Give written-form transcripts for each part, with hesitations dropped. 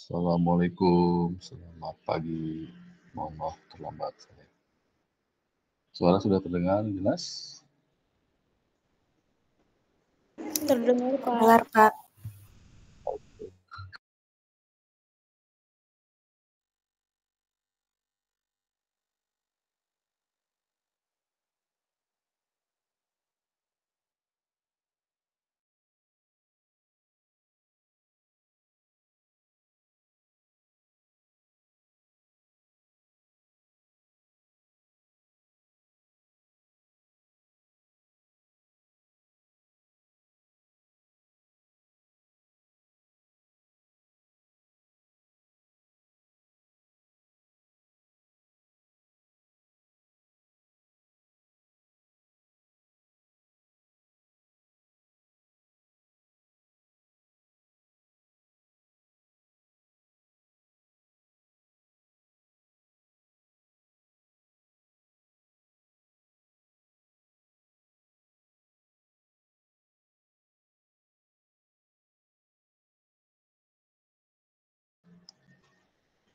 Assalamualaikum, selamat pagi. Mohon maaf terlambat saya. Suara sudah terdengar jelas? Terdengar, Pak. Dengar, Pak.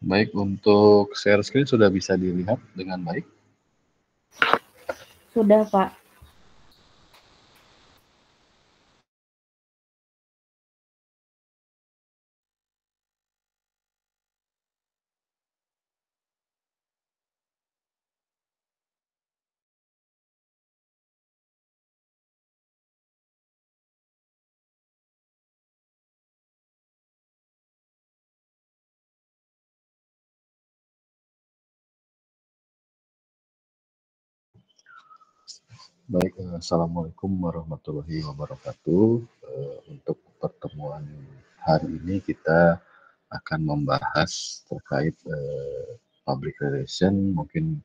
Baik, untuk share screen sudah bisa dilihat dengan baik? Sudah, Pak. Baik, Assalamualaikum warahmatullahi wabarakatuh. Untuk pertemuan hari ini kita akan membahas terkait public relation, mungkin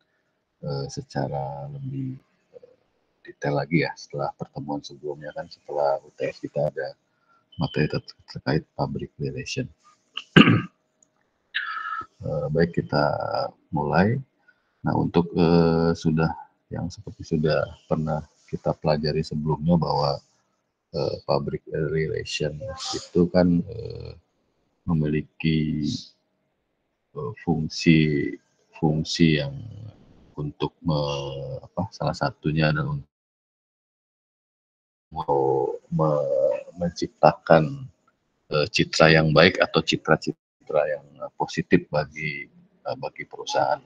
secara lebih detail lagi ya setelah pertemuan sebelumnya kan, setelah UTS kita ada materi terkait public relation. Baik, kita mulai. Nah, untuk sudah yang seperti sudah pernah kita pelajari sebelumnya bahwa public relation itu kan memiliki fungsi yang untuk salah satunya adalah untuk menciptakan citra yang baik atau citra-citra yang positif bagi perusahaan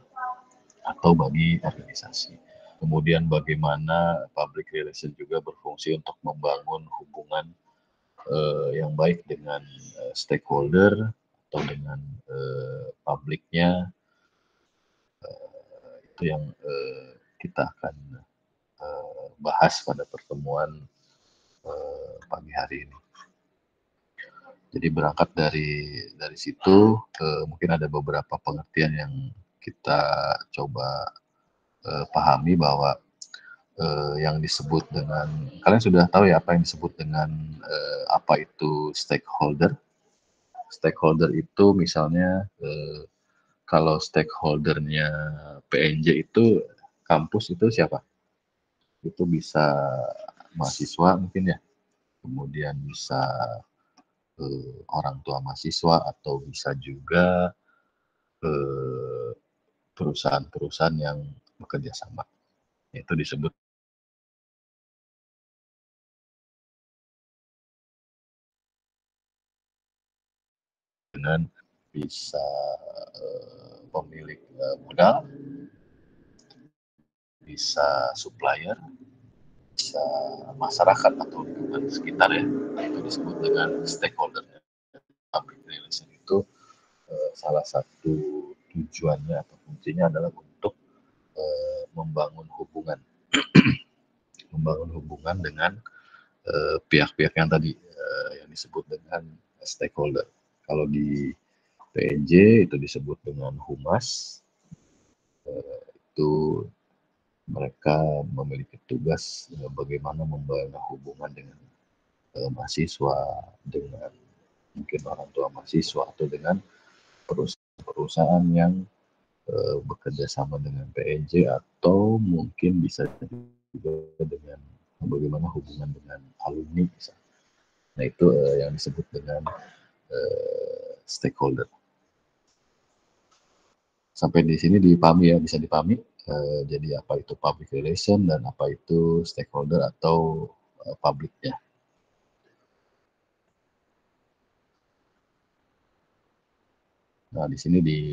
atau bagi organisasi. Kemudian bagaimana public relation juga berfungsi untuk membangun hubungan yang baik dengan stakeholder atau dengan publiknya. Itu yang kita akan bahas pada pertemuan pagi hari ini. Jadi berangkat dari situ, mungkin ada beberapa pengertian yang kita coba pahami bahwa yang disebut dengan, kalian sudah tahu ya apa yang disebut dengan apa itu stakeholder. Stakeholder itu misalnya kalau stakeholdernya PNJ itu kampus itu siapa? Itu bisa mahasiswa mungkin ya, kemudian bisa orang tua mahasiswa, atau bisa juga perusahaan-perusahaan yang bekerja sama. Itu disebut dengan bisa pemilik modal, bisa supplier, bisa masyarakat atau lingkungan sekitar ya. Itu disebut dengan stakeholder. Public relation itu salah satu tujuannya atau fungsinya adalah untuk membangun hubungan dengan pihak-pihak yang tadi yang disebut dengan stakeholder. Kalau di PNJ itu disebut dengan humas. Itu mereka memiliki tugas bagaimana membangun hubungan dengan mahasiswa, dengan mungkin orang tua mahasiswa, atau dengan perusahaan yang bekerja sama dengan PNJ, atau mungkin bisa juga dengan bagaimana hubungan dengan alumni misalnya. Nah, itu yang disebut dengan stakeholder. Sampai di sini dipahami ya, bisa dipahami? Jadi apa itu public relation dan apa itu stakeholder atau publiknya. Nah, di sini di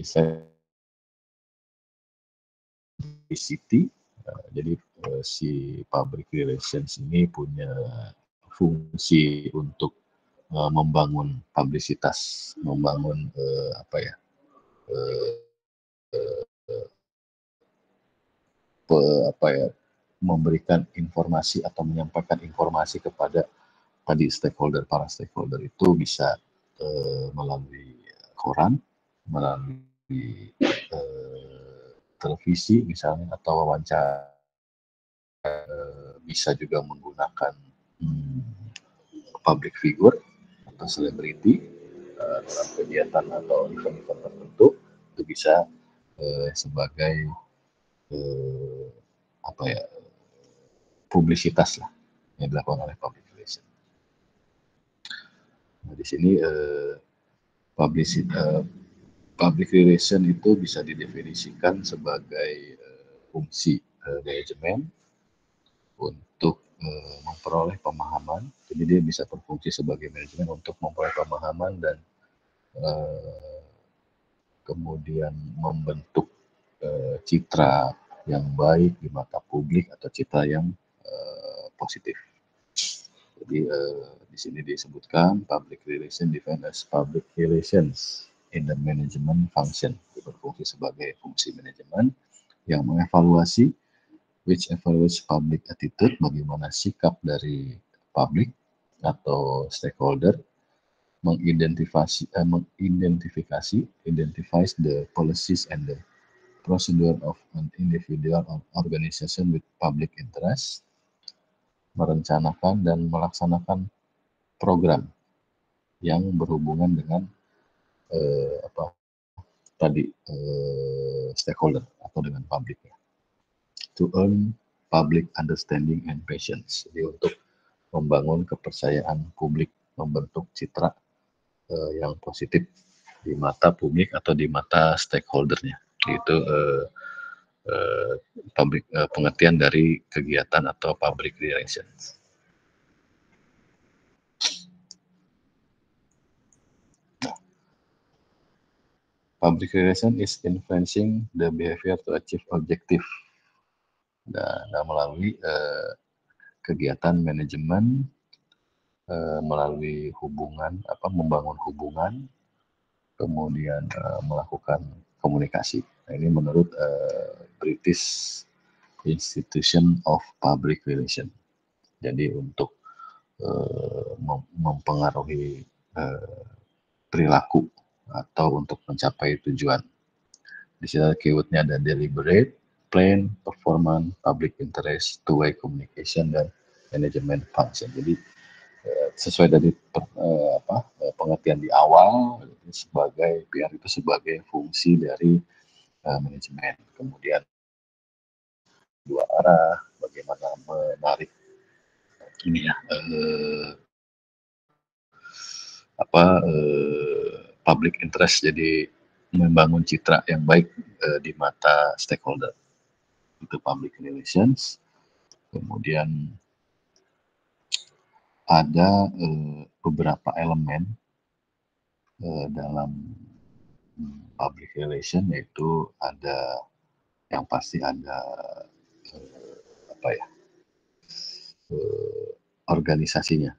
PCT, jadi si public relations ini punya fungsi untuk membangun publisitas, membangun apa ya, apa ya, memberikan informasi atau menyampaikan informasi kepada tadi para stakeholder itu bisa melalui koran, melalui televisi misalnya atau wawancara, bisa juga menggunakan public figure atau selebriti dalam kegiatan atau event-event tertentu, itu bisa sebagai apa ya, publisitas lah yang dilakukan oleh public relation. Nah, di sini public relation itu bisa didefinisikan sebagai fungsi manajemen untuk memperoleh pemahaman. Jadi dia bisa berfungsi sebagai manajemen untuk memperoleh pemahaman dan kemudian membentuk citra yang baik di mata publik atau citra yang positif. Jadi di sini disebutkan public relation defined as public relations in the management function, berfungsi sebagai fungsi manajemen yang mengevaluasi which evaluates public attitude, bagaimana sikap dari publik atau stakeholder, identifies the policies and the procedure of an individual or organization with public interest, merencanakan dan melaksanakan program yang berhubungan dengan apa tadi stakeholder atau dengan publik, to earn public understanding and patience. Jadi untuk membangun kepercayaan publik, membentuk citra yang positif di mata publik atau di mata stakeholdernya. Itu pengertian dari kegiatan atau public relations. Public relation is influencing the behavior to achieve objective. Nah, melalui kegiatan manajemen, melalui hubungan, membangun hubungan, kemudian melakukan komunikasi. Nah, ini menurut British Institution of Public Relation. Jadi untuk mempengaruhi perilaku atau untuk mencapai tujuan. Di sini keywordnya ada deliberate, plan, performance, public interest, two-way communication, dan management function. Jadi sesuai dari pengertian di awal, sebagai PR itu sebagai fungsi dari manajemen. Kemudian dua arah, bagaimana menarik ini ya public interest, jadi membangun citra yang baik di mata stakeholder, itu public relations. Kemudian ada beberapa elemen dalam public relation, yaitu ada yang pasti ada organisasinya,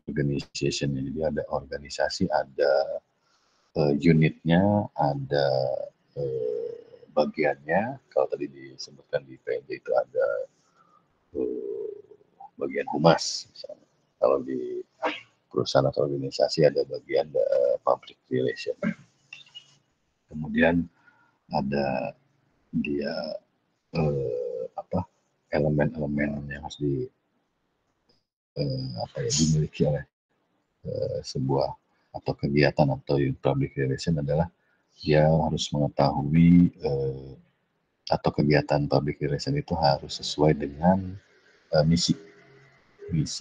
organizationnya. Jadi ada organisasi, ada unitnya, ada bagiannya. Kalau tadi disebutkan di PNJ itu ada bagian humas misalnya. Kalau di perusahaan atau organisasi ada bagian public relation. Kemudian ada dia elemen-elemen yang harus dimiliki oleh sebuah atau kegiatan atau public relation adalah dia harus mengetahui atau kegiatan public relation itu harus sesuai dengan misi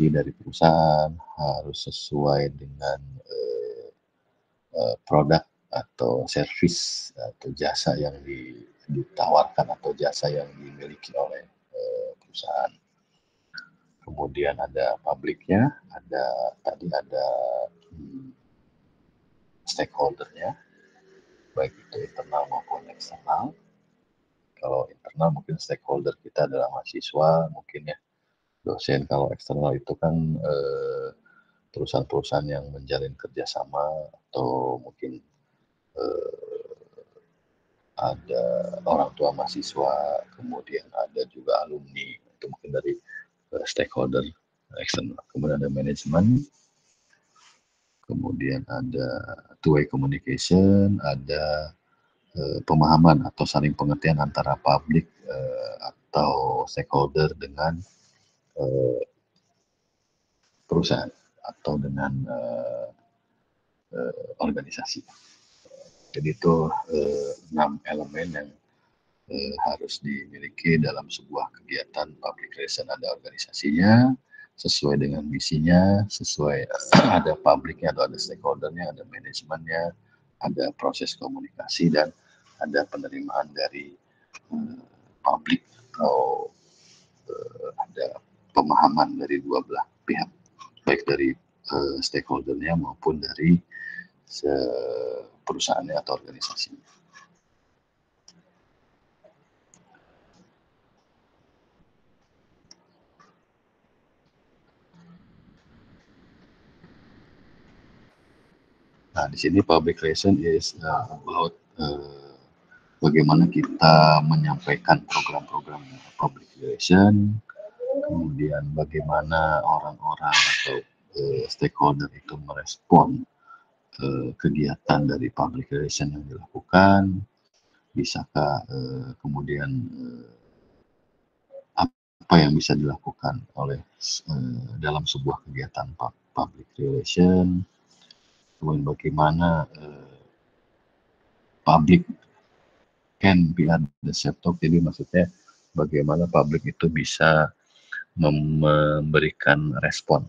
dari perusahaan, harus sesuai dengan produk atau servis atau jasa yang ditawarkan atau jasa yang dimiliki oleh perusahaan. Kemudian ada publiknya, ada stakeholdernya, baik itu internal maupun eksternal. Kalau internal mungkin stakeholder kita adalah mahasiswa, mungkin ya dosen. Kalau eksternal itu kan perusahaan-perusahaan yang menjalin kerjasama, atau mungkin ada orang tua mahasiswa, kemudian ada juga alumni, itu mungkin dari stakeholder eksternal. Kemudian ada manajemen, kemudian ada two-way communication, ada pemahaman atau saling pengertian antara publik atau stakeholder dengan perusahaan atau dengan organisasi. Jadi itu 6 elemen yang harus dimiliki dalam sebuah kegiatan public relation. Ada organisasinya, sesuai dengan misinya, sesuai ada publiknya atau ada stakeholdernya, ada manajemennya, ada proses komunikasi, dan ada penerimaan dari publik atau ada pemahaman dari dua belah pihak, baik dari stakeholdernya maupun dari perusahaannya atau organisasinya. Nah, di sini public relation is about bagaimana kita menyampaikan program-program public relation, kemudian bagaimana orang-orang atau stakeholder itu merespon kegiatan dari public relation yang dilakukan, bisakah kemudian apa yang bisa dilakukan oleh dalam sebuah kegiatan public relation, kemudian bagaimana public can be at the same talk. Jadi maksudnya bagaimana publik itu bisa memberikan respon,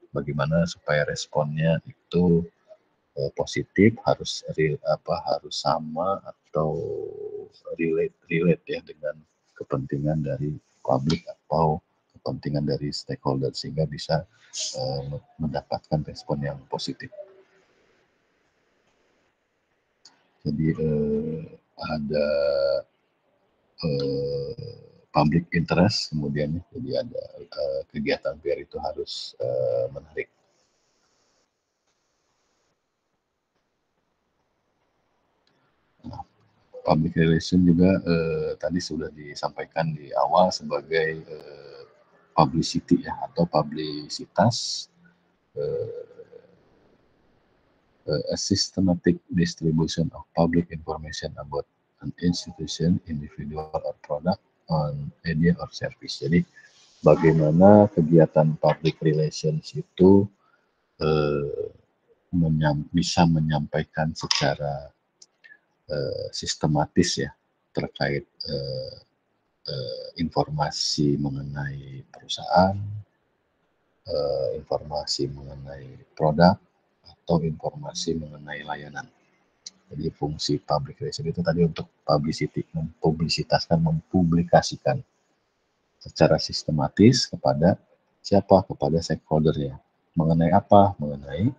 bagaimana supaya responnya itu positif, harus sama atau relate ya dengan kepentingan dari publik atau kepentingan dari stakeholder, sehingga bisa mendapatkan respon yang positif. Jadi ada public interest, kemudian jadi ada kegiatan biar itu harus menarik. Nah, public relation juga tadi sudah disampaikan di awal sebagai publicity ya, atau publisitas, a systematic distribution of public information about an institution, individual, or product on idea or service. Jadi bagaimana kegiatan public relations itu bisa menyampaikan secara sistematis ya terkait informasi mengenai perusahaan, informasi mengenai produk, atau informasi mengenai layanan. Jadi fungsi public relation itu tadi untuk publicity, mempublikasikan secara sistematis kepada siapa? Kepada stakeholdernya. Mengenai apa? Mengenai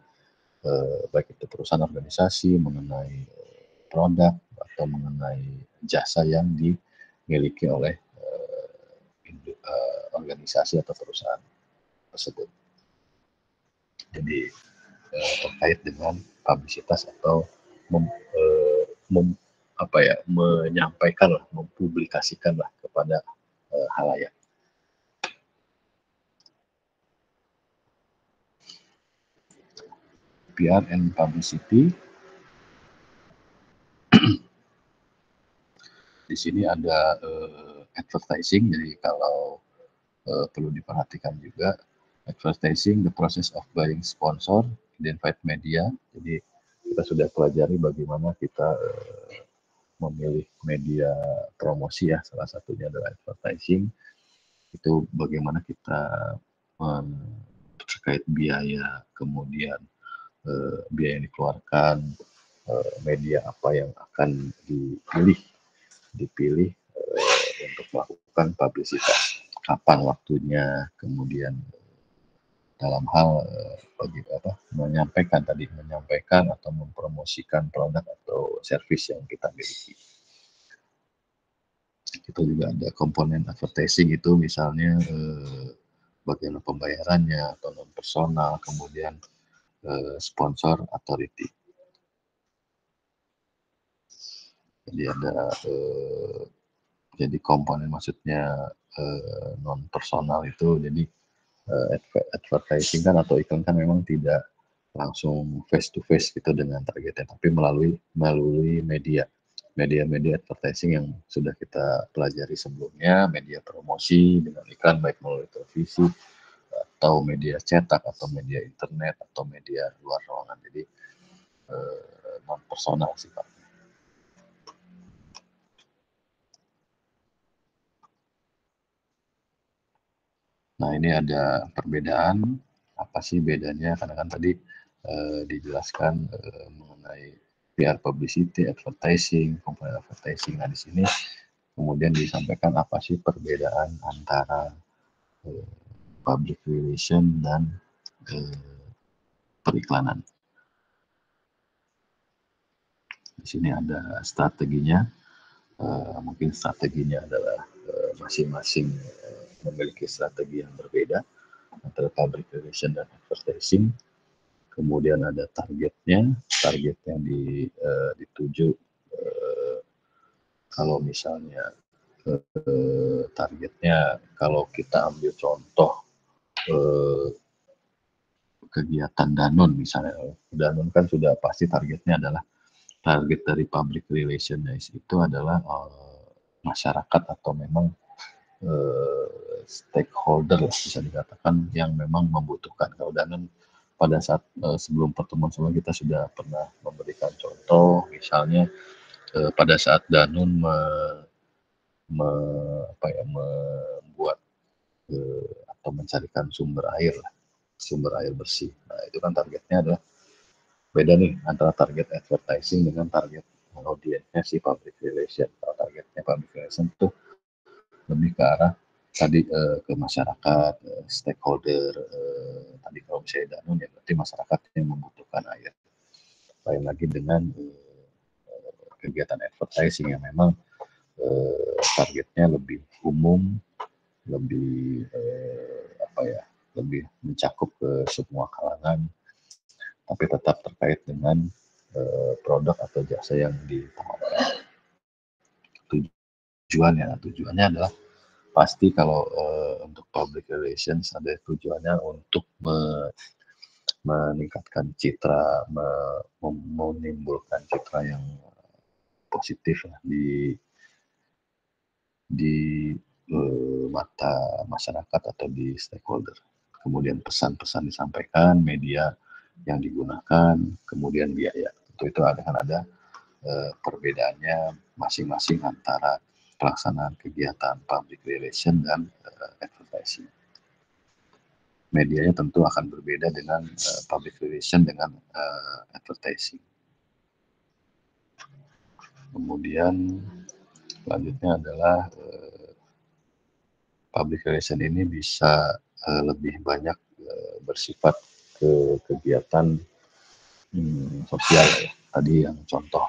baik itu perusahaan, organisasi, mengenai produk, atau mengenai jasa yang dimiliki oleh organisasi atau perusahaan tersebut. Jadi terkait dengan publisitas atau menyampaikan, mempublikasikan kepada halayak. PR and publicity. Di sini ada advertising, jadi kalau perlu diperhatikan juga, advertising, the process of buying sponsor, identified media. Jadi kita sudah pelajari bagaimana kita memilih media promosi ya, salah satunya adalah advertising. Itu bagaimana kita terkait biaya, kemudian biaya yang dikeluarkan, media apa yang akan dipilih untuk melakukan publisitas, kapan waktunya, kemudian dalam hal menyampaikan atau mempromosikan produk atau servis yang kita miliki. Kita juga ada komponen advertising, itu misalnya bagaimana pembayarannya atau non personal, kemudian sponsor authority. Jadi ada jadi komponen, maksudnya non personal itu, jadi advertising kan atau iklan kan memang tidak langsung face to face gitu dengan targetnya, tapi melalui media advertising yang sudah kita pelajari sebelumnya, media promosi dengan iklan baik melalui televisi atau media cetak atau media internet atau media luar ruangan. Jadi non personal sih Pak. Nah, ini ada perbedaan, apa sih bedanya, karena kan tadi dijelaskan mengenai PR publicity, advertising, komponen advertising. Nah, di sini kemudian disampaikan apa sih perbedaan antara public relation dan periklanan. Di sini ada strateginya, mungkin strateginya adalah masing-masing memiliki strategi yang berbeda antara public relation dan advertising. Kemudian ada target yang dituju, kalau misalnya targetnya, kalau kita ambil contoh kegiatan Danone misalnya, Danone kan sudah pasti targetnya adalah, target dari public relation itu adalah masyarakat atau memang stakeholder bisa dikatakan yang memang membutuhkan. Kalau Danone pada saat sebelum pertemuan sebelumnya kita sudah pernah memberikan contoh, misalnya pada saat Danone membuat atau mencarikan sumber air bersih. Nah, itu kan targetnya adalah beda nih antara target advertising dengan target audiensnya si public relation. Kalau targetnya public relation itu lebih ke arah tadi ke masyarakat, stakeholder, tadi kalau misalnya Danone ya berarti masyarakat yang membutuhkan air. Lain lagi dengan kegiatan advertising yang memang targetnya lebih umum, lebih lebih mencakup ke semua kalangan, tapi tetap terkait dengan produk atau jasa yang ditawarkan. Tujuannya adalah pasti kalau untuk public relations ada tujuannya untuk meningkatkan citra, menimbulkan citra yang positif di mata masyarakat atau di stakeholder. Kemudian pesan-pesan disampaikan, media yang digunakan, kemudian biaya. Itu akan ada perbedaannya masing-masing antara pelaksanaan kegiatan public relation dan advertising. Medianya tentu akan berbeda dengan public relation dengan advertising. Kemudian selanjutnya adalah public relation ini bisa lebih banyak bersifat ke kegiatan sosial ya. Tadi yang contoh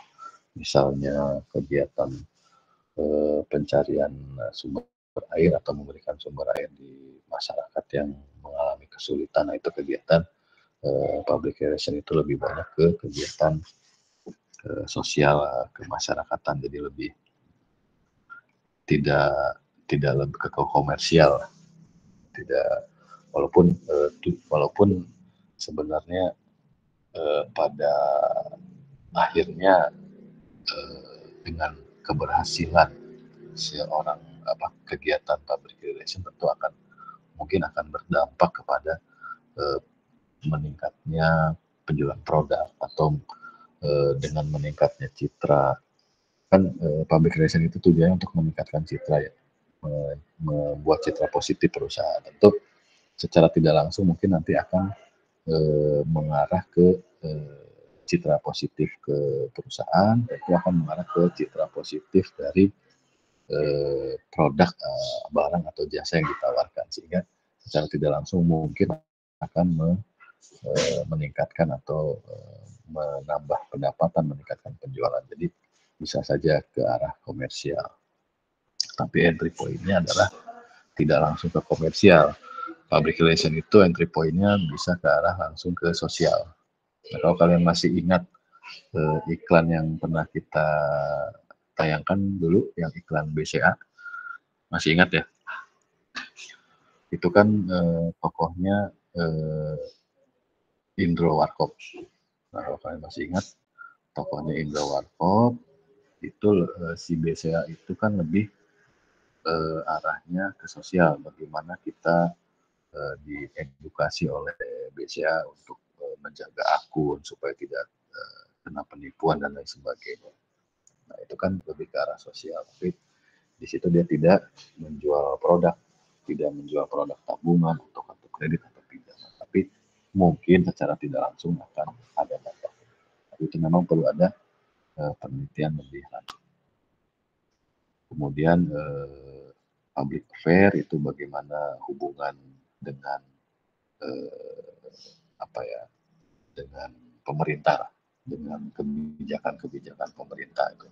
misalnya kegiatan pencarian sumber air atau memberikan sumber air di masyarakat yang mengalami kesulitan. Nah, itu kegiatan public relation itu lebih banyak ke kegiatan sosial kemasyarakatan, jadi lebih tidak lebih ke komersial, tidak, walaupun sebenarnya pada akhirnya dengan keberhasilan seorang kegiatan public relation tentu mungkin akan berdampak kepada meningkatnya penjualan produk atau dengan meningkatnya citra. Kan public relation itu tujuannya untuk meningkatkan citra ya, membuat citra positif perusahaan. Tentu secara tidak langsung mungkin nanti akan mengarah ke citra positif ke perusahaan, itu akan mengarah ke citra positif dari produk, barang atau jasa yang ditawarkan, sehingga secara tidak langsung mungkin akan meningkatkan atau menambah pendapatan, meningkatkan penjualan. Jadi bisa saja ke arah komersial. Tapi entry point-nya adalah tidak langsung ke komersial. Public relation itu entry point-nya bisa ke arah langsung ke sosial. Nah, kalau kalian masih ingat iklan yang pernah kita tayangkan dulu, yang iklan BCA, masih ingat ya? Itu kan tokohnya Indro Warkop. Nah, kalau kalian masih ingat, tokohnya Indro Warkop itu si BCA itu kan lebih arahnya ke sosial, bagaimana kita diedukasi oleh BCA untuk menjaga akun supaya tidak kena penipuan dan lain sebagainya. Nah, itu kan lebih ke arah sosial, tapi di situ dia tidak menjual produk, tidak menjual produk tabungan atau kartu kredit atau pinjaman, tapi mungkin secara tidak langsung akan ada dampak. Tapi itu memang perlu ada penelitian lebih lanjut. Kemudian public affair itu bagaimana hubungan dengan dengan pemerintah, dengan kebijakan pemerintah, itu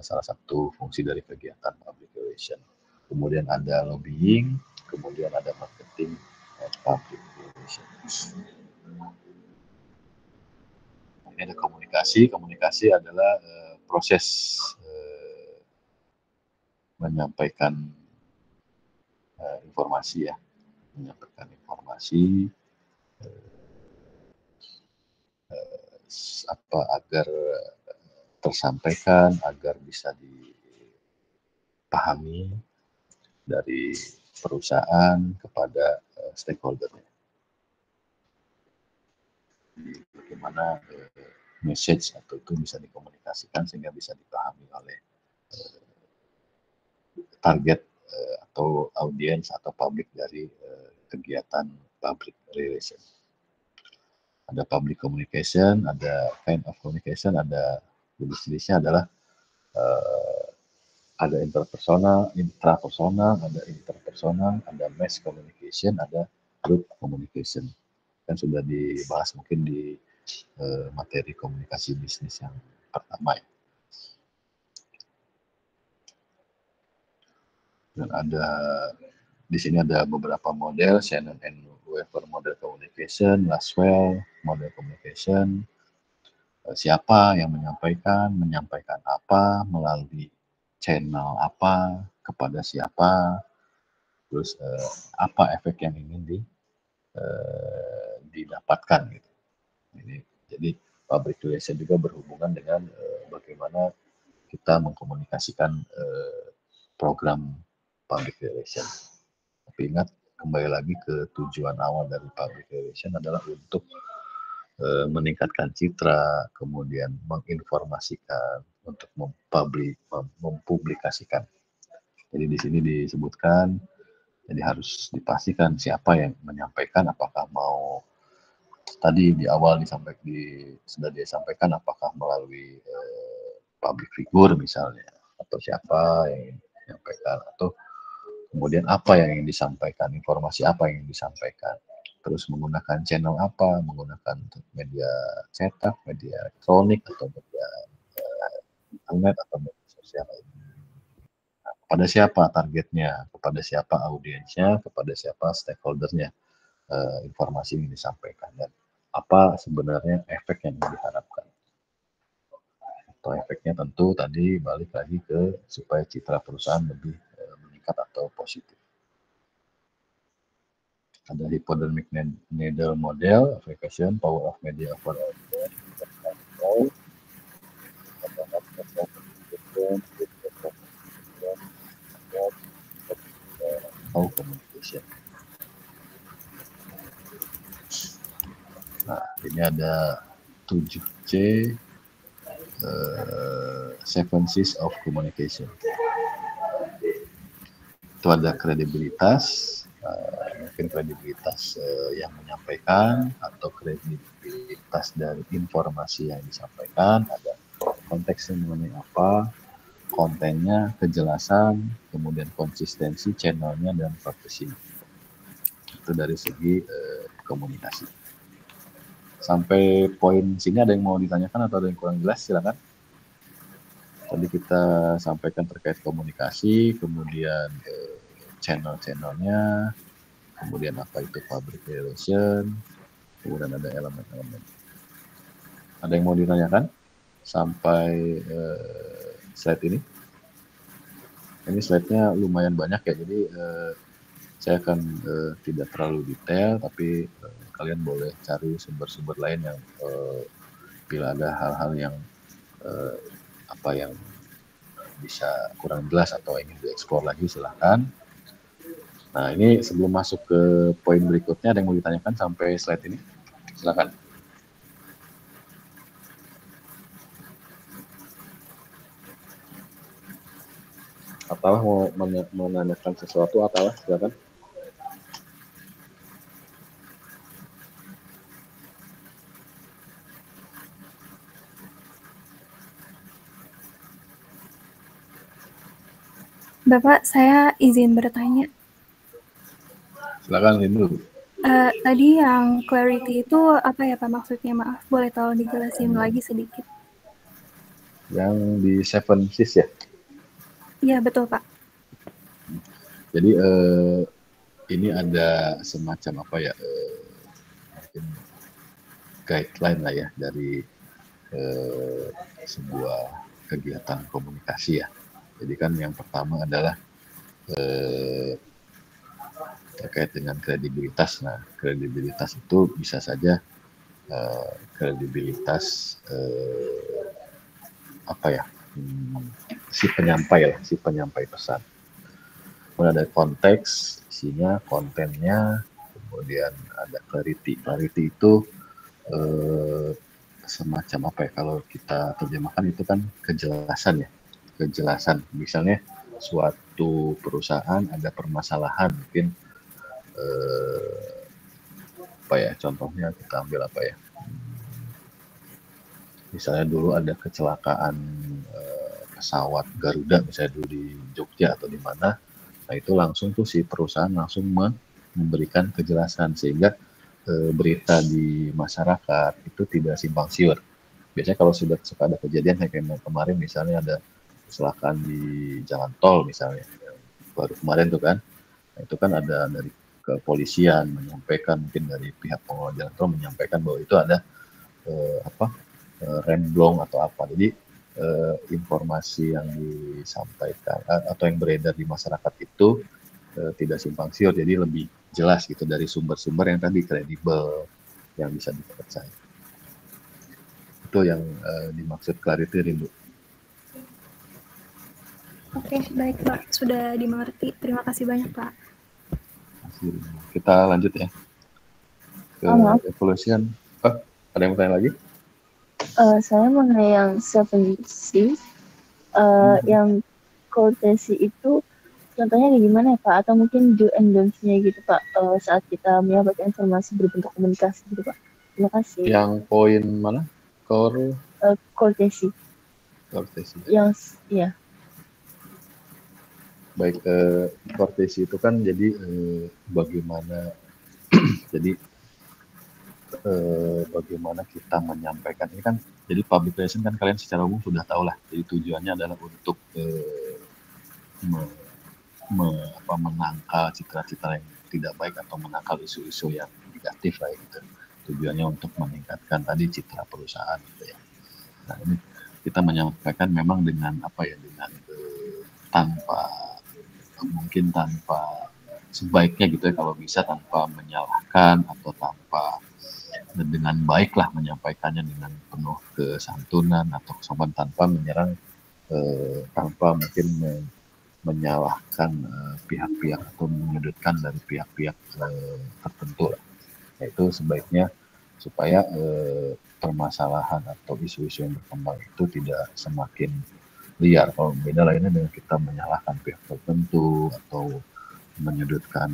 salah satu fungsi dari kegiatan public relation. Kemudian ada lobbying, kemudian ada marketing public relation. Ini ada komunikasi. Komunikasi adalah proses menyampaikan informasi ya, menyampaikan informasi agar tersampaikan, agar bisa dipahami dari perusahaan kepada stakeholder-nya. Bagaimana message atau itu bisa dikomunikasikan sehingga bisa dipahami oleh target atau audiens atau publik dari kegiatan public relation. Ada public communication, ada kind of communication, ada jenis-jenisnya adalah ada intrapersonal, ada interpersonal, ada mass communication, ada group communication. Kan sudah dibahas mungkin di materi komunikasi bisnis yang pertama ya. Dan ada di sini ada beberapa model, Shannon and Weaver model communication, Laswell model communication. Siapa yang menyampaikan apa, melalui channel apa, kepada siapa, terus apa efek yang ingin didapatkan gitu. Jadi public relation juga berhubungan dengan bagaimana kita mengkomunikasikan program public relation. Tapi ingat, kembali lagi ke tujuan awal dari public relation adalah untuk meningkatkan citra, kemudian menginformasikan, untuk mempublikasikan. Jadi di sini disebutkan, jadi harus dipastikan siapa yang menyampaikan, apakah mau tadi di awal sudah disampaikan apakah melalui public figure misalnya, atau siapa yang menyampaikan, atau kemudian apa yang ingin disampaikan, informasi apa yang ingin disampaikan, terus menggunakan channel apa, menggunakan media cetak, media elektronik, atau media internet, atau media sosial lainnya. Nah, kepada siapa targetnya, kepada siapa audiensnya, kepada siapa stakeholdernya informasi yang disampaikan, dan apa sebenarnya efek yang diharapkan. Atau efeknya tentu tadi balik lagi ke supaya citra perusahaan lebih meningkat atau positif. Ada hypodermic needle model, application, power of media over audience, communication. Nah, ini ada 7C, 7 C's of communication. Itu ada kredibilitas, mungkin kredibilitas yang menyampaikan, atau kredibilitas dari informasi yang disampaikan, ada konteksnya mengenai apa, kontennya, kejelasan, kemudian konsistensi, channelnya, dan profesinya. Itu dari segi komunikasi. Sampai poin sini ada yang mau ditanyakan atau ada yang kurang jelas? Silakan. Tadi kita sampaikan terkait komunikasi, kemudian channel-channelnya, kemudian apa itu public relation, kemudian ada elemen-elemen. Ada yang mau ditanyakan sampai slide ini? Ini slide-nya lumayan banyak ya, jadi saya akan tidak terlalu detail, tapi kalian boleh cari sumber-sumber lain yang bila ada hal-hal yang apa yang bisa kurang jelas atau ingin dieksplor lagi, silahkan. Nah, ini sebelum masuk ke poin berikutnya, ada yang mau ditanyakan sampai slide ini? Silahkan. Atau mau menanyakan sesuatu, atau silahkan. Bapak, saya izin bertanya. Silakan dulu. Tadi yang clarity itu apa ya Pak maksudnya? Maaf, boleh tolong dijelasin lagi sedikit? Yang di 7 Cs ya? Iya, betul Pak. Jadi ini ada semacam apa ya, mungkin guideline lah ya dari sebuah kegiatan komunikasi ya. Jadi kan yang pertama adalah terkait dengan kredibilitas. Nah, kredibilitas itu bisa saja kredibilitas apa ya, si penyampai pesan. Kemudian ada konteks, isinya, kontennya, kemudian ada clarity. Clarity itu semacam apa ya, kalau kita terjemahkan itu kan kejelasan ya, kejelasan. Misalnya suatu perusahaan ada permasalahan, mungkin apa ya, contohnya kita ambil apa ya, misalnya dulu ada kecelakaan pesawat Garuda misalnya dulu di Jogja atau di mana, nah itu langsung tuh si perusahaan langsung memberikan kejelasan sehingga berita di masyarakat itu tidak simpang siur. Biasanya kalau sudah suka ada kejadian kayak kemarin misalnya ada kecelakaan di jalan tol misalnya, baru kemarin tuh kan, nah itu kan ada dari kepolisian menyampaikan, mungkin dari pihak pengelola jalan tol menyampaikan bahwa itu ada remblong atau apa. Jadi informasi yang disampaikan atau yang beredar di masyarakat itu tidak simpang siur, jadi lebih jelas gitu dari sumber-sumber yang tadi kredibel, yang bisa dipercaya. Itu yang dimaksud clarity, Rindu. Oke, baik Pak, sudah dimengerti. Terima kasih banyak Pak. Kita lanjut ya ke evolution. Ada yang mau tanya lagi? Saya mengenai yang 7C, yang courtesy itu contohnya kayak gimana ya Pak? Atau mungkin do and don'ts-nya gitu Pak, saat kita menyampaikan informasi berbentuk komunikasi gitu Pak. Terima kasih. Yang poin mana? Courtesy. Courtesy. Yang, ya. Baik, courtesy itu kan jadi bagaimana jadi bagaimana kita menyampaikan ini kan, jadi public relation kan kalian secara umum sudah tahu lah, jadi tujuannya adalah untuk menangkal citra-citra yang tidak baik atau menangkal isu-isu yang negatif lah gitu. Tujuannya untuk meningkatkan tadi citra perusahaan gitu ya. Nah, ini kita menyampaikan memang dengan apa ya, dengan tanpa sebaiknya gitu ya, kalau bisa tanpa menyalahkan atau tanpa, dengan baiklah menyampaikannya dengan penuh kesantunan atau kesopanan, tanpa menyerang, tanpa mungkin menyalahkan pihak-pihak atau menyudutkan dari pihak-pihak tertentu lah. Yaitu sebaiknya supaya permasalahan atau isu-isu yang berkembang itu tidak semakin liar. Kalau beda lainnya dengan kita menyalahkan pihak tertentu atau menyudutkan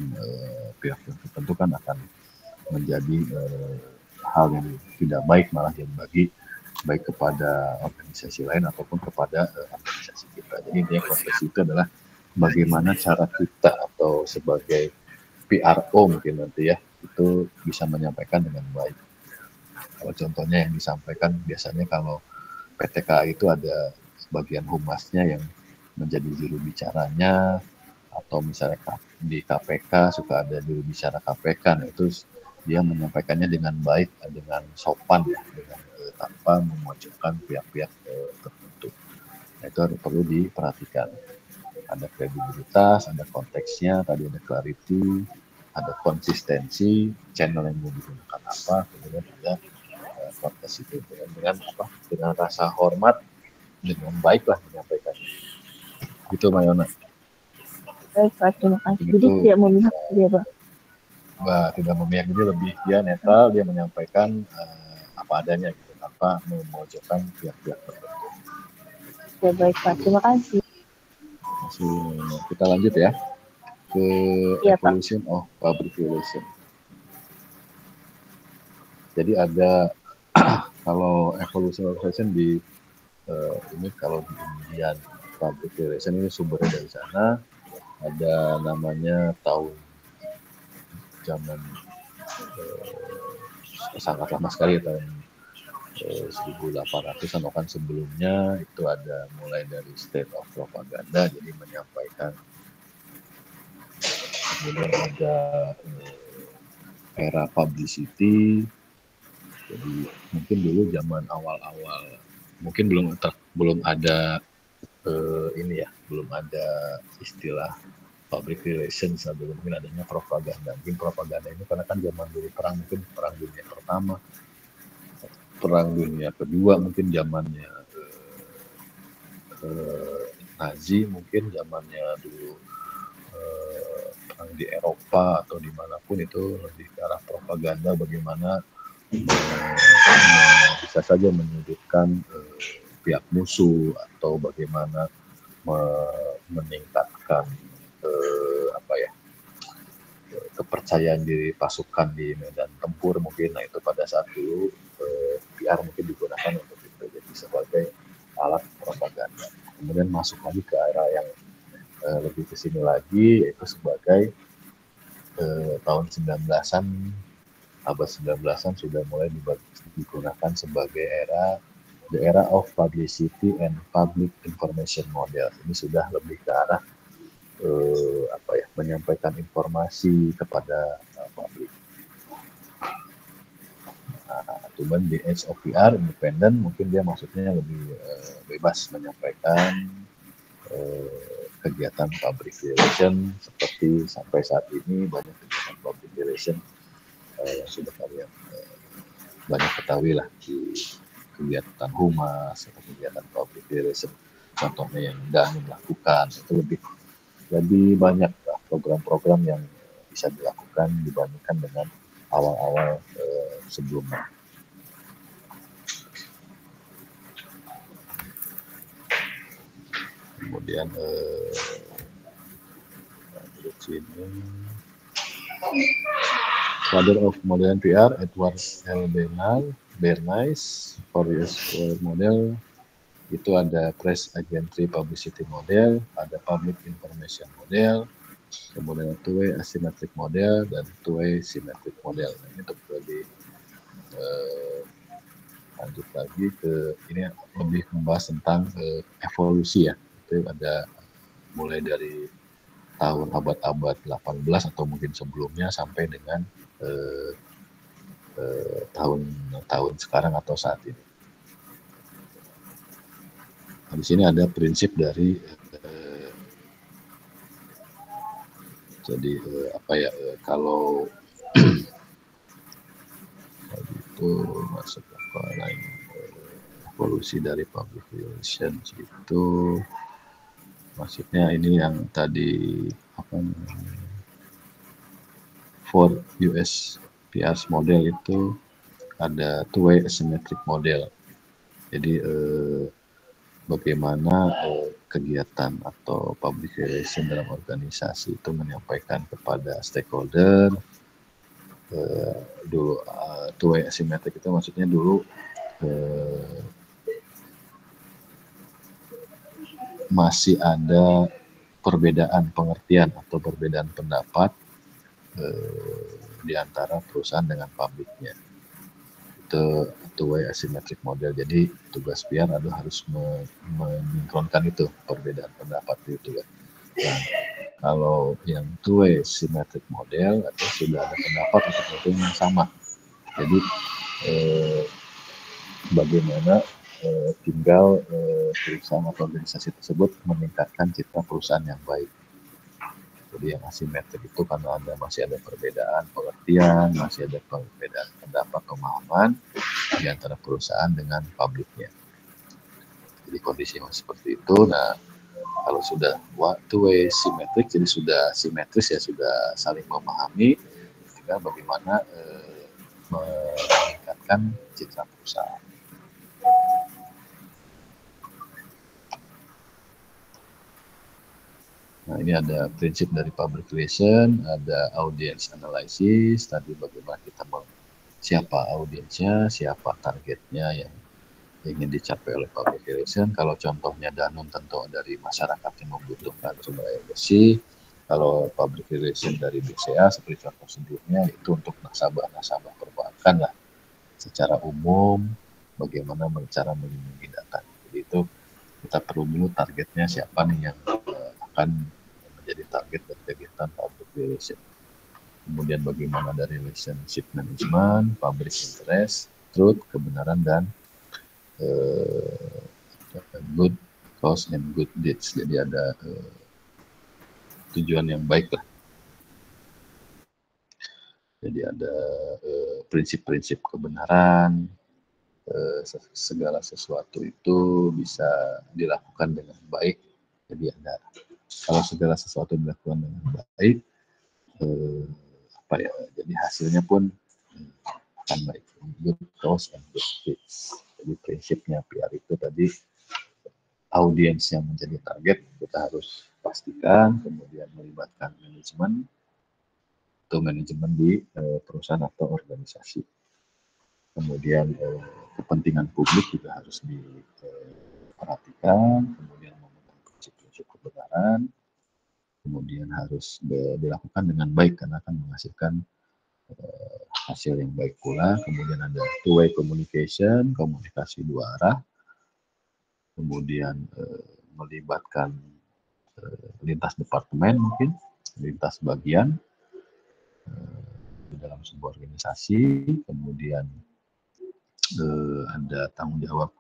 pihak tertentu kan akan menjadi hal yang tidak baik, malah yang baik kepada organisasi lain ataupun kepada organisasi kita. Jadi intinya kontes itu adalah bagaimana cara kita atau sebagai PRO mungkin nanti ya, itu bisa menyampaikan dengan baik. Kalau contohnya yang disampaikan biasanya kalau PTK itu ada bagian humasnya yang menjadi juru bicaranya, atau misalnya di KPK suka ada juru bicara KPK, nah itu dia menyampaikannya dengan baik, dengan sopan ya, dengan tanpa memojokkan pihak-pihak tertentu. Nah, itu perlu diperhatikan. Ada kredibilitas, ada konteksnya, tadi ada clarity, ada konsistensi, channel yang mau digunakan apa, kemudian ada kontes itu dengan rasa hormat, dengan baiklah menyampaikannya. Gitu Mayona. Baik Pak, terima kasih. Jadi tidak memihak dia Pak. Tidak memihak, jadi lebih dia netral, dia menyampaikan apa adanya gitu, tanpa memojokkan pihak-pihak tertentu. Ya baik Pak, terima kasih. Kita lanjut ya ke evolution Pak. of public relation. Jadi ada kalau evolution of relation di ini kalau di Indian public relation ini sumbernya dari sana, ada namanya tahun zaman sangat lama sekali, tahun 1800-an, bahkan sebelumnya itu ada mulai dari state of propaganda, jadi menyampaikan. Kemudian ada era publicity, jadi mungkin dulu zaman awal-awal mungkin belum ada ini ya, belum ada istilah public relations, belum mungkin adanya propaganda. Mungkin propaganda ini karena kan zaman dulu perang, mungkin perang dunia pertama, perang dunia kedua, mungkin zamannya Nazi, mungkin zamannya dulu perang di Eropa atau dimanapun, itu lebih ke arah propaganda, bagaimana bisa saja menyudutkan pihak musuh, atau bagaimana meningkatkan kepercayaan diri pasukan di medan tempur mungkin. Nah itu pada saat dulu PR mungkin digunakan untuk itu, jadi sebagai alat propaganda. Kemudian masuk lagi ke era yang lebih ke sini lagi, yaitu sebagai tahun 19-an, abad 19-an sudah mulai digunakan sebagai the era of publicity and public information model. Ini sudah lebih ke arah menyampaikan informasi kepada publik. Cuman di age of PR independen, mungkin dia maksudnya lebih bebas menyampaikan kegiatan public relation, seperti sampai saat ini banyak kegiatan public relation yang sudah kalian banyak ketahui lah, di kegiatan humas atau kegiatan public relation, contohnya yang Danu lakukan, itu lebih banyak program-program yang bisa dilakukan dibandingkan dengan awal-awal sebelumnya. Kemudian sini Father of Modern PR, Edward L. Bernays, for US model itu ada press agency publicity model, ada public information model, kemudian two-way asymmetric model, dan two-way symmetric model. Nah, ini untuk lebih lanjut lagi ke ini, lebih membahas tentang evolusi ya. Itu ada mulai dari tahun abad 18 atau mungkin sebelumnya sampai dengan tahun sekarang atau saat ini. Di sini ada prinsip dari kalau itu masuk ke lain, evolusi dari public relations itu maksudnya ini yang tadi for US PR model itu ada two-way asymmetric model. Jadi bagaimana kegiatan atau public relation dalam organisasi itu menyampaikan kepada stakeholder dulu two-way asymmetric itu maksudnya dulu masih ada perbedaan pengertian atau perbedaan pendapat di antara perusahaan dengan publiknya. Itu two-way asymmetric model. Jadi tugas PR adalah harus mensinkronkan itu perbedaan pendapat itu kan. Nah, kalau yang two-way symmetric model atau sudah ada pendapat atau pendapat yang sama. Jadi bagaimana tinggal perusahaan atau organisasi tersebut meningkatkan citra perusahaan yang baik. Jadi yang asimetrik itu karena masih ada perbedaan pengertian, masih ada perbedaan pendapat pemahaman di antara perusahaan dengan publiknya. Jadi kondisi yang seperti itu. Nah, kalau sudah two-way symmetric, jadi sudah simetris ya, sudah saling memahami, tinggal bagaimana meningkatkan citra perusahaan. Nah, ini ada prinsip dari public relation, ada audience analysis, tadi bagaimana kita siapa audiensnya, siapa targetnya yang ingin dicapai oleh public relation. Kalau contohnya Danone tentu dari masyarakat yang membutuhkan sumber air bersih. Kalau public relation dari BCA seperti contoh sebelumnya itu untuk nasabah perbankan lah. Secara umum bagaimana cara melindungi data. Jadi itu kita perlu dulu targetnya siapa nih yang akan menjadi target dari kegiatan public relation. Kemudian bagaimana dari relationship management, public interest, truth, kebenaran, dan good cause and good deeds. Jadi ada tujuan yang baik lah. Jadi ada prinsip-prinsip kebenaran, segala sesuatu itu bisa dilakukan dengan baik. Jadi ada kalau segala sesuatu dilakukan dengan baik, jadi hasilnya pun akan baik. Good cause and good deeds. Jadi prinsipnya PR itu tadi audiens yang menjadi target kita harus pastikan, kemudian melibatkan manajemen atau manajemen di perusahaan atau organisasi. Kemudian kepentingan publik juga harus diperhatikan, kemudian memegang prinsip-prinsip kebenaran, kemudian harus dilakukan dengan baik karena akan menghasilkan hasil yang baik pula. Kemudian ada two-way communication, komunikasi dua arah, kemudian melibatkan lintas departemen mungkin, lintas bagian di dalam sebuah organisasi, kemudian ada tanggung jawab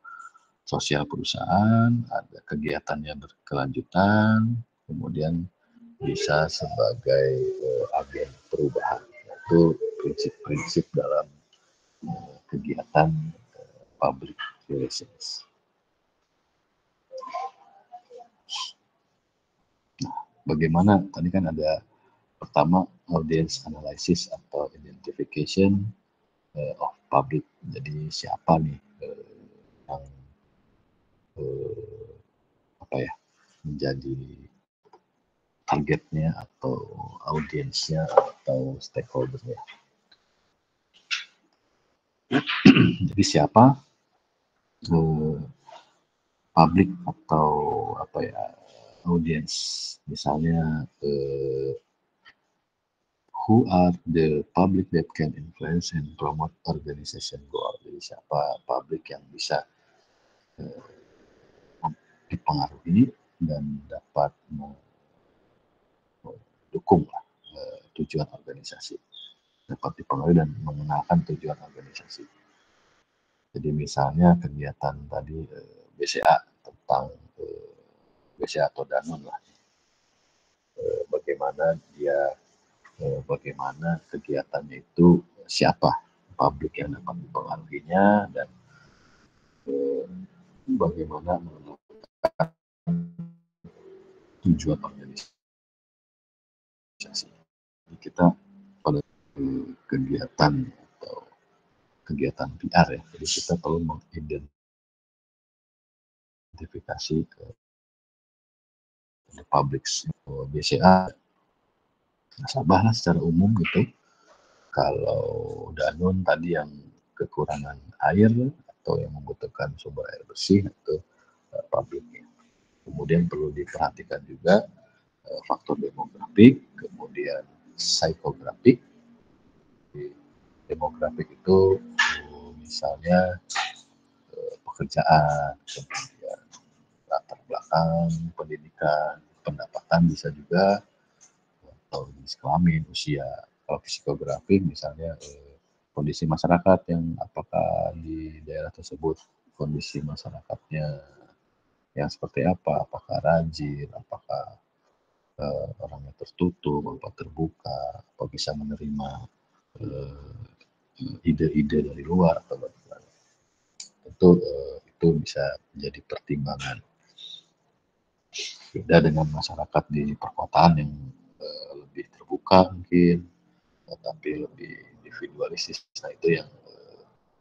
sosial perusahaan, ada kegiatannya berkelanjutan, kemudian bisa sebagai agen perubahan. Itu prinsip-prinsip dalam kegiatan public relations. Nah, bagaimana tadi kan ada pertama audience analysis atau identification of public. Jadi siapa nih yang menjadi targetnya atau audiensnya atau stakeholdernya. Jadi siapa publik atau audience, misalnya who are the public that can influence and promote organization goal. Jadi siapa publik yang bisa dipengaruhi dan dapat mendukung tujuan organisasi, dapat dipengaruhi dan mengenalkan tujuan organisasi. Jadi misalnya kegiatan tadi BCA tentang BCA atau Danone lah, bagaimana kegiatannya itu, siapa publik yang dapat dipengaruhinya, dan bagaimana menentukan tujuan organisasi. Jadi kita pada kegiatan atau kegiatan PR ya, jadi kita perlu mengidentifikasi ke publik BCA, nasabah lah secara umum gitu. Kalau Danone tadi yang kekurangan air atau yang membutuhkan sumber air bersih itu pabriknya. Kemudian perlu diperhatikan juga faktor demografik, kemudian psikografik. Demografik itu misalnya pekerjaan, kemudian latar belakang, pendidikan, pendapatan bisa juga, atau jenis kelamin, usia. Kalau psikografik misalnya kondisi masyarakat yang apakah di daerah tersebut kondisi masyarakatnya yang seperti apa, apakah rajin, apakah orangnya tertutup, apa terbuka, apa bisa menerima ide-ide dari luar atau bagaimana. Itu bisa menjadi pertimbangan. Beda dengan masyarakat di perkotaan yang lebih terbuka mungkin, tapi lebih individualistis. Nah itu yang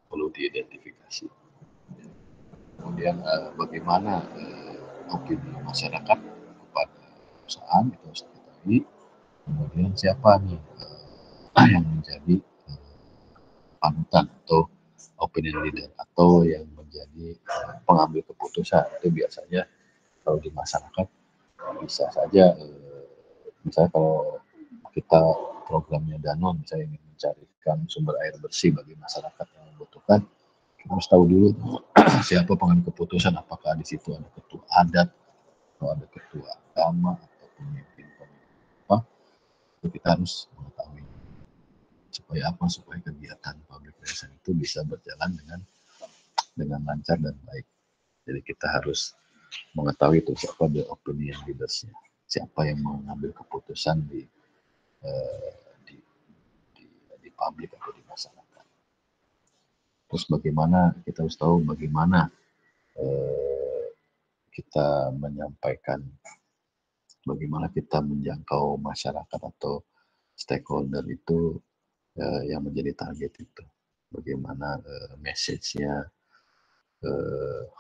perlu diidentifikasi. Kemudian bagaimana opini masyarakat kepada perusahaan itu harus diketahui. Kemudian siapa nih yang menjadi panutan atau opinion leader atau yang menjadi pengambil keputusan. Itu biasanya kalau di masyarakat bisa saja misalnya kalau kita programnya Danone, saya ingin mencarikan sumber air bersih bagi masyarakat yang membutuhkan, kita harus tahu dulu siapa pengambil keputusan, apakah di situ ada ketua adat atau ada ketua agama atau pemimpin apa, itu kita harus mengetahui supaya apa, supaya kegiatan public relation itu bisa berjalan dengan lancar dan baik. Jadi kita harus mengetahui itu siapa the opinion leadersnya, siapa yang mengambil keputusan di publik atau di masyarakat. Terus bagaimana kita harus tahu bagaimana kita menyampaikan, bagaimana kita menjangkau masyarakat atau stakeholder itu yang menjadi target itu. Bagaimana message-nya,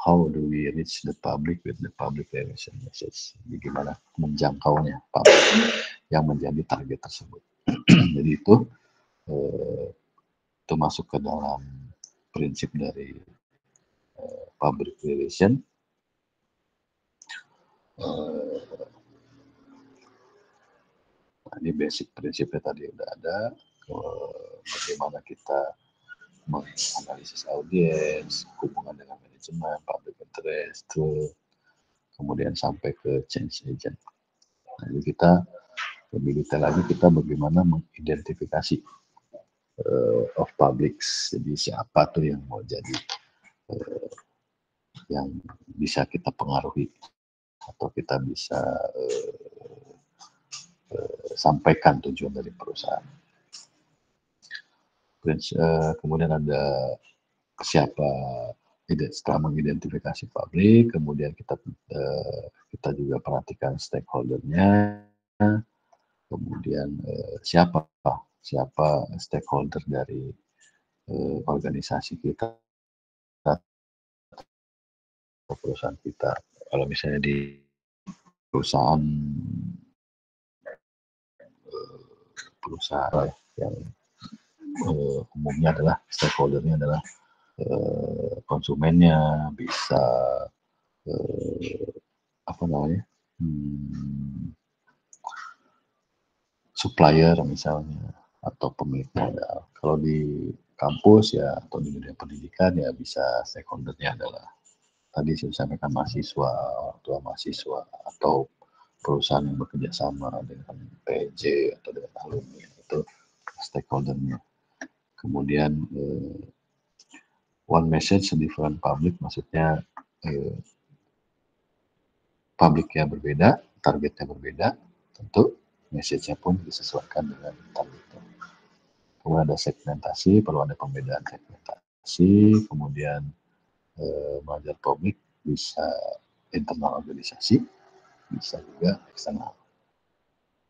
how do we reach the public with the public relation message. Bagaimana menjangkaunya publik yang menjadi target tersebut. Jadi itu masuk ke dalam prinsip dari public relation. Nah, ini basic prinsipnya tadi udah ada. Bagaimana kita menganalisis audiens, hubungan dengan manajemen, public interest, kemudian sampai ke change agent. Nah, jadi kita lebih detail lagi, kita bagaimana mengidentifikasi of publics. Jadi siapa tuh yang mau jadi yang bisa kita pengaruhi atau kita bisa sampaikan tujuan dari perusahaan. Kemudian ada siapa, setelah mengidentifikasi publik, kemudian kita juga perhatikan stakeholdernya, kemudian siapa stakeholder dari organisasi kita atau perusahaan kita. Kalau misalnya di perusahaan yang umumnya adalah stakeholdernya adalah konsumennya, bisa supplier misalnya, atau pemilik modal. Kalau di kampus ya atau di dunia pendidikan ya bisa stakeholdernya adalah tadi saya sampaikan mahasiswa, orang tua mahasiswa, atau perusahaan yang bekerja sama dengan PJ atau dengan alumni, itu stakeholdernya. Kemudian one message different public, maksudnya publiknya berbeda, targetnya berbeda, tentu message-nya pun disesuaikan dengan targetnya. Kemudian ada segmentasi, perlu ada pembedaan segmentasi, kemudian belajar publik bisa internal organisasi, bisa juga eksternal.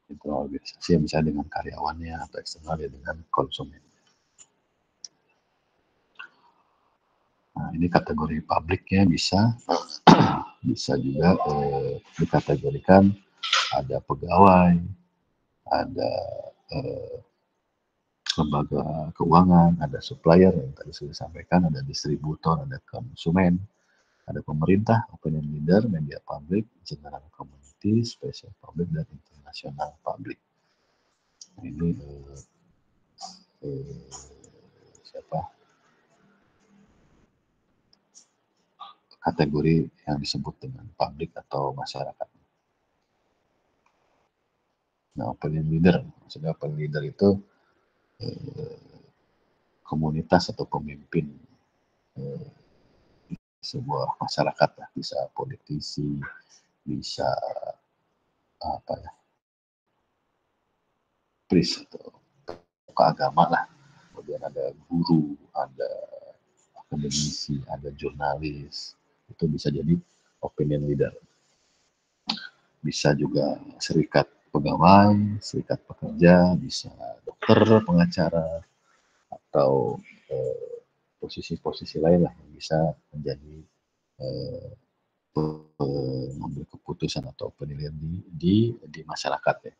Internal organisasi misalnya dengan karyawannya, atau eksternal ya dengan konsumen. Nah, ini kategori publiknya bisa juga dikategorikan ada pegawai, ada lembaga keuangan, ada supplier yang tadi sudah disampaikan, ada distributor, ada konsumen, ada pemerintah, opinion leader, media public, general community, special public, dan international public. Nah, ini kategori yang disebut dengan publik atau masyarakat. Nah, opinion leader, maksudnya opinion leader itu komunitas atau pemimpin sebuah masyarakat, lah. Bisa politisi, bisa priest atau tokoh agama lah. Kemudian ada guru, ada akademisi, ada jurnalis, itu bisa jadi opinion leader. Bisa juga serikat pegawai, serikat pekerja, bisa dokter, pengacara, atau posisi-posisi lain lah yang bisa menjadi mengambil keputusan atau penilaian di masyarakat ya.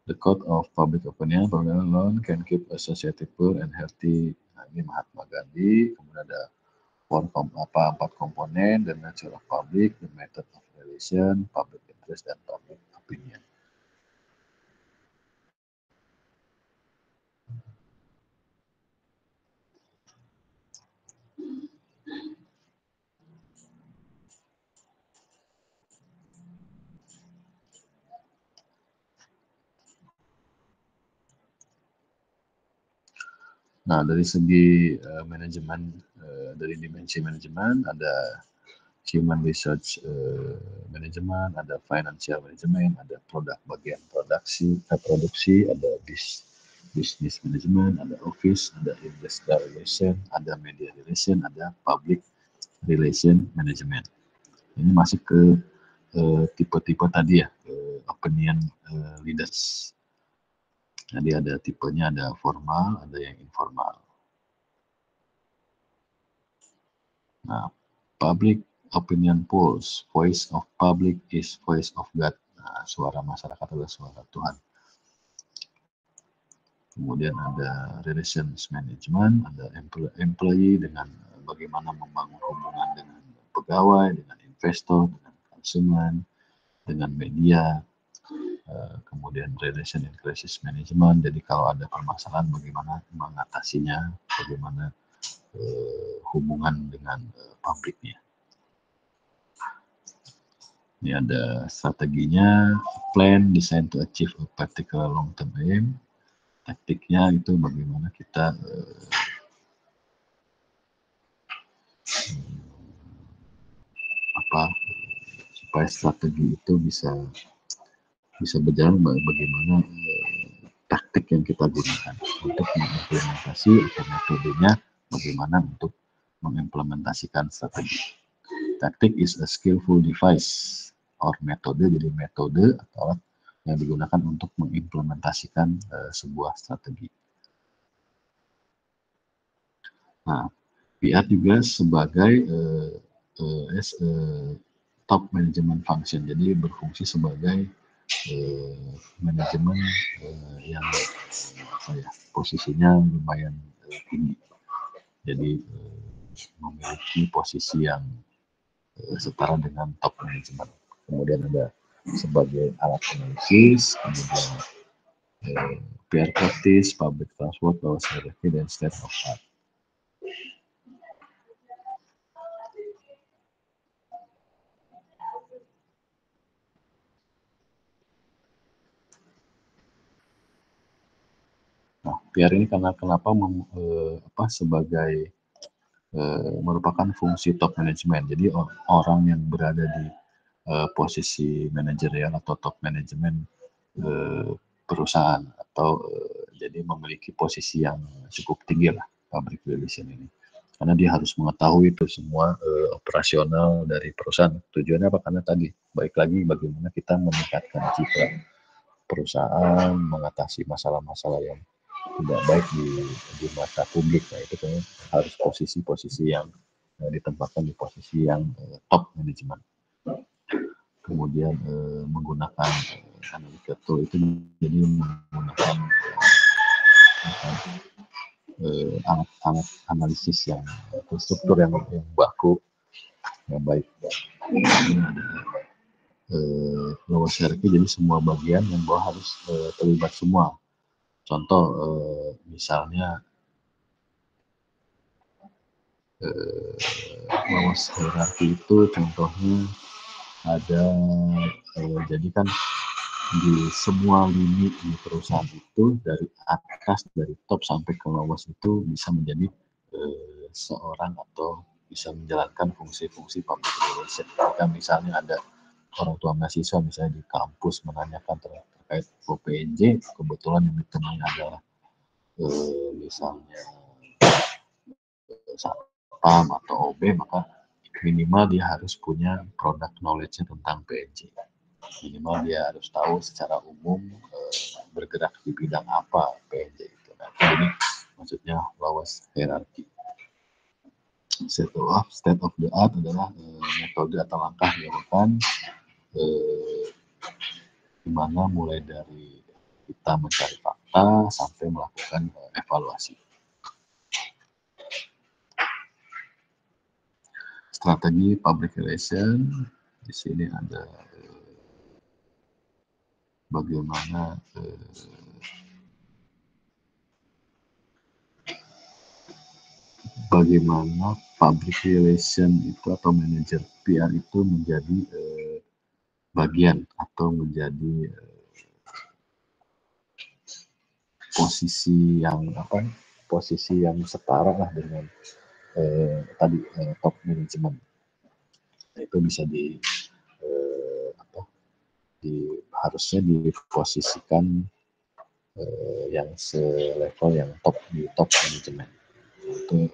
The code of public opinion alone can keep a society poor and healthy. Nah, ini Mahatma Gandhi. Kemudian ada 4 komponen: the nature of public, the method of relation, public interest, dan public opinion. Nah, dari segi manajemen, dari dimensi manajemen ada human research management, ada financial management, ada produk bagian produksi, ada business management, ada office, ada industrial relation, ada media relation, ada public relation management. Ini masih ke tipe-tipe tadi ya, opinion leaders. Jadi ada tipenya, ada formal, ada yang informal. Nah, public opinion polls, voice of public is voice of God. Nah, suara masyarakat adalah suara Tuhan. Kemudian ada relations management, ada employee dengan bagaimana membangun hubungan dengan pegawai, dengan investor, dengan konsumen, dengan media. Kemudian relation and crisis management, jadi kalau ada permasalahan bagaimana mengatasinya, bagaimana hubungan dengan publiknya. Ini ada strateginya, plan designed to achieve a particular long term aim. Taktiknya itu bagaimana kita supaya strategi itu bisa berjalan, bagaimana taktik yang kita gunakan untuk mengimplementasi atau metodenya, bagaimana untuk mengimplementasikan strategi. Taktik is a skillful device or metode, jadi metode atau alat yang digunakan untuk mengimplementasikan sebuah strategi. Nah, PR juga sebagai top management function, jadi berfungsi sebagai manajemen yang posisinya lumayan tinggi, jadi memiliki posisi yang setara dengan top management. Kemudian ada sebagai alat analisis, kemudian PR practice, public transport, policy hierarchy, dan state of art. Nah, PR ini kenapa sebagai merupakan fungsi top management. Jadi orang yang berada di posisi manajerial atau top management perusahaan atau jadi memiliki posisi yang cukup tinggi lah public relation ini. Karena dia harus mengetahui itu semua operasional dari perusahaan. Tujuannya apa? Karena tadi baik lagi bagaimana kita meningkatkan citra perusahaan, mengatasi masalah-masalah yang tidak baik di mata publik. Nah, itu kan harus posisi-posisi yang ditempatkan di posisi yang top manajemen. Kemudian menggunakan analytical tool itu jadi menggunakan alat analisis yang struktur yang baku, yang baik. Ini ada lowest hierarchy, jadi semua bagian yang bawah harus terlibat semua. Contoh misalnya lowest hierarchy itu contohnya ada jadi kan di semua lini di perusahaan itu dari atas, dari top sampai ke lowest itu bisa menjadi seorang atau bisa menjalankan fungsi-fungsi public relation. Jika misalnya ada orang tua mahasiswa misalnya di kampus menanyakan terkait PNJ, kebetulan yang ditemui adalah misalnya satpam atau OB, maka minimal dia harus punya product knowledge-nya tentang PNJ. Minimal dia harus tahu secara umum bergerak di bidang apa PNJ itu. Nah, jadi maksudnya lowest hierarchy. State of the art adalah metode atau langkah dilakukan di mana mulai dari kita mencari fakta sampai melakukan evaluasi. Strategi public relation, di sini ada bagaimana public relation itu atau manajer PR itu menjadi bagian atau menjadi posisi yang setara lah dengan top manajemen. Itu bisa harusnya diposisikan yang selevel yang di top manajemen. Itu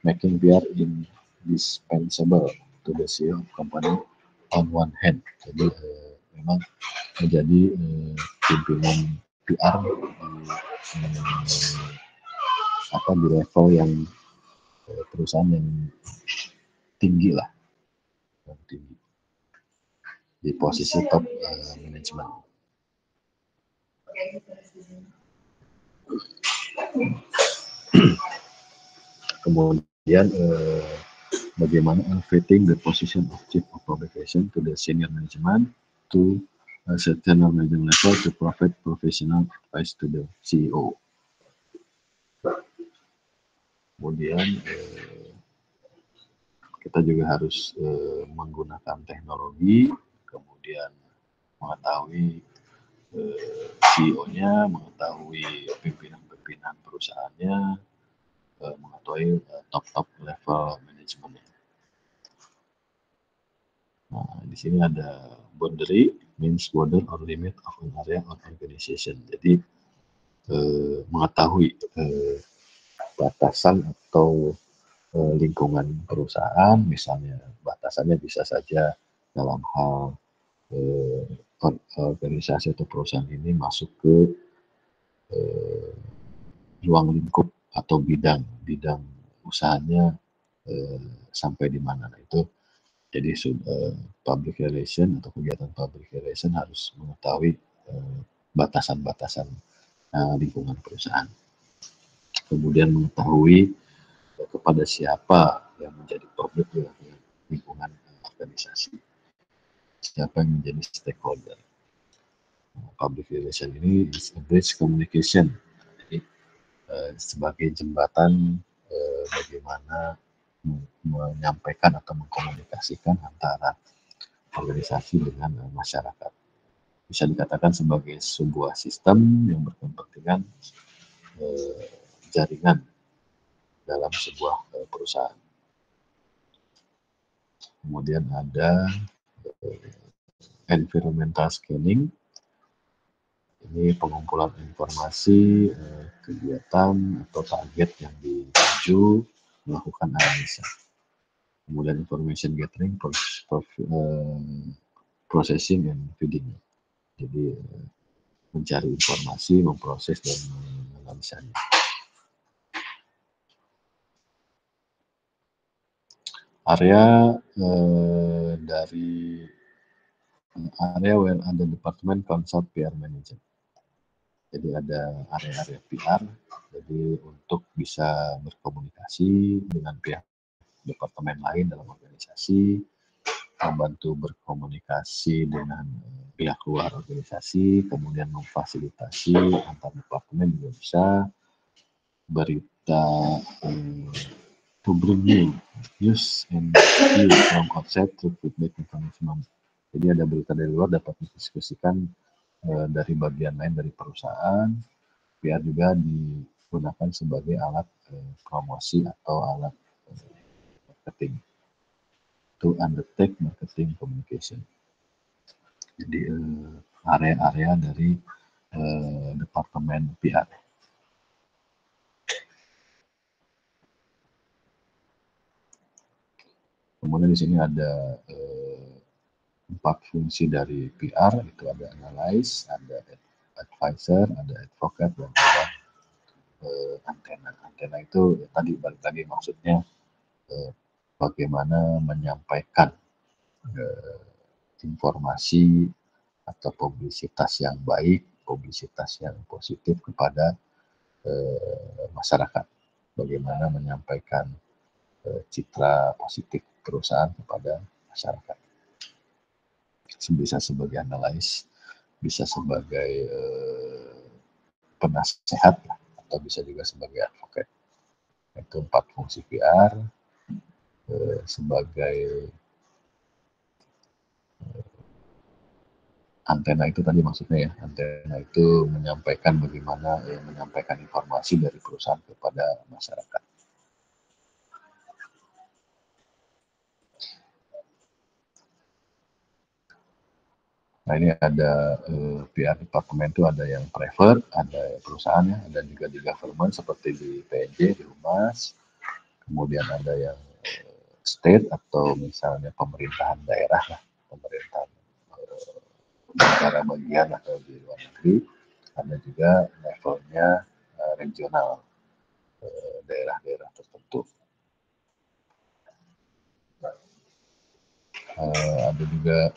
making PR indispensable to the CEO of company on one hand. Jadi memang menjadi pimpinan PR di level yang perusahaan yang tinggi lah, yang tinggi di posisi top manajemen. Kemudian bagaimana fitting the position of chief of public relation to the senior management to a certain management level to provide professional advice to the CEO. Kemudian kita juga harus menggunakan teknologi, kemudian mengetahui CEO-nya, mengetahui pimpinan perusahaannya, mengetahui top level manajemennya. Nah, di sini ada boundary, means border or limit of an area or organization. Jadi mengetahui batasan atau lingkungan perusahaan, misalnya batasannya bisa saja dalam hal organisasi atau perusahaan ini masuk ke ruang lingkup atau bidang usahanya sampai di mana. Nah, itu jadi public relation atau kegiatan public relation harus mengetahui batasan-batasan lingkungan perusahaan. Kemudian mengetahui kepada siapa yang menjadi public lingkungan organisasi, siapa yang menjadi stakeholder. Public relation ini is a bridge communication, jadi sebagai jembatan bagaimana menyampaikan atau mengkomunikasikan antara organisasi dengan masyarakat. Bisa dikatakan sebagai sebuah sistem yang berkepentingan jaringan dalam sebuah perusahaan. Kemudian ada environmental scanning. Ini pengumpulan informasi, kegiatan atau target yang dituju, melakukan analisa. Kemudian information gathering, processing and feeding. Jadi mencari informasi, memproses dan menganalisanya. Area dari area where ada department consult PR manager. Jadi ada area-area PR, jadi untuk bisa berkomunikasi dengan pihak departemen lain dalam organisasi, membantu berkomunikasi dengan pihak luar organisasi, kemudian memfasilitasi antar departemen juga bisa, berita to bring new news and views from outside to feedback information. Jadi ada berita dari luar dapat didiskusikan dari bagian lain dari perusahaan, biar juga digunakan sebagai alat promosi atau alat marketing, to undertake marketing communication. Jadi area-area dari departemen PR. Kemudian di sini ada 4 fungsi dari PR, itu ada analyze, ada advisor, ada advocate, dan ada antena. Antena itu tadi balik lagi maksudnya bagaimana menyampaikan informasi atau publisitas yang baik, publisitas yang positif kepada masyarakat. Bagaimana menyampaikan citra positif perusahaan kepada masyarakat. Bisa sebagai analis, bisa sebagai penasehat, atau bisa juga sebagai advokat. Itu 4 fungsi PR. Sebagai antena itu tadi maksudnya ya, antena itu menyampaikan bagaimana menyampaikan informasi dari perusahaan kepada masyarakat. Nah ini ada PR departemen itu ada yang private, ada perusahaannya, ada juga di government seperti di PNJ, di Humas, kemudian ada yang state atau misalnya pemerintahan daerah lah, pemerintahan negara bagian atau di luar negeri, ada juga levelnya regional, daerah-daerah tertentu. Ada juga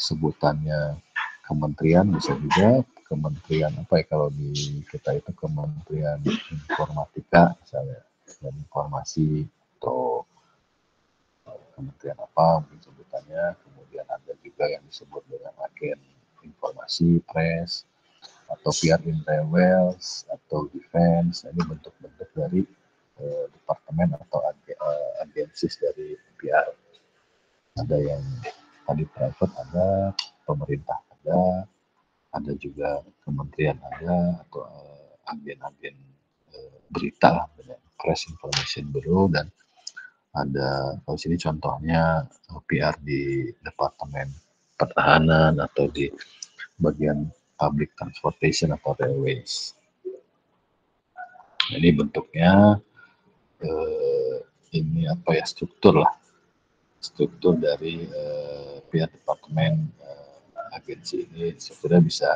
sebutannya kementerian, bisa juga kementerian apa ya, kalau di kita itu kementerian informatika misalnya, dan informasi, atau kementerian apa mungkin sebutannya. Kemudian ada juga yang disebut dengan agen informasi press, atau PR intelligence, atau defense. Ini bentuk-bentuk dari departemen atau agensi dari PR. Ada yang tadi private, ada pemerintah, ada juga kementerian, ada atau agen-agen berita, press information bureau, dan ada kalau sini contohnya PR di departemen pertahanan atau di bagian public transportation atau railways. Ini bentuknya ini apa ya, struktur dari PR departemen agensi ini. Strukturnya bisa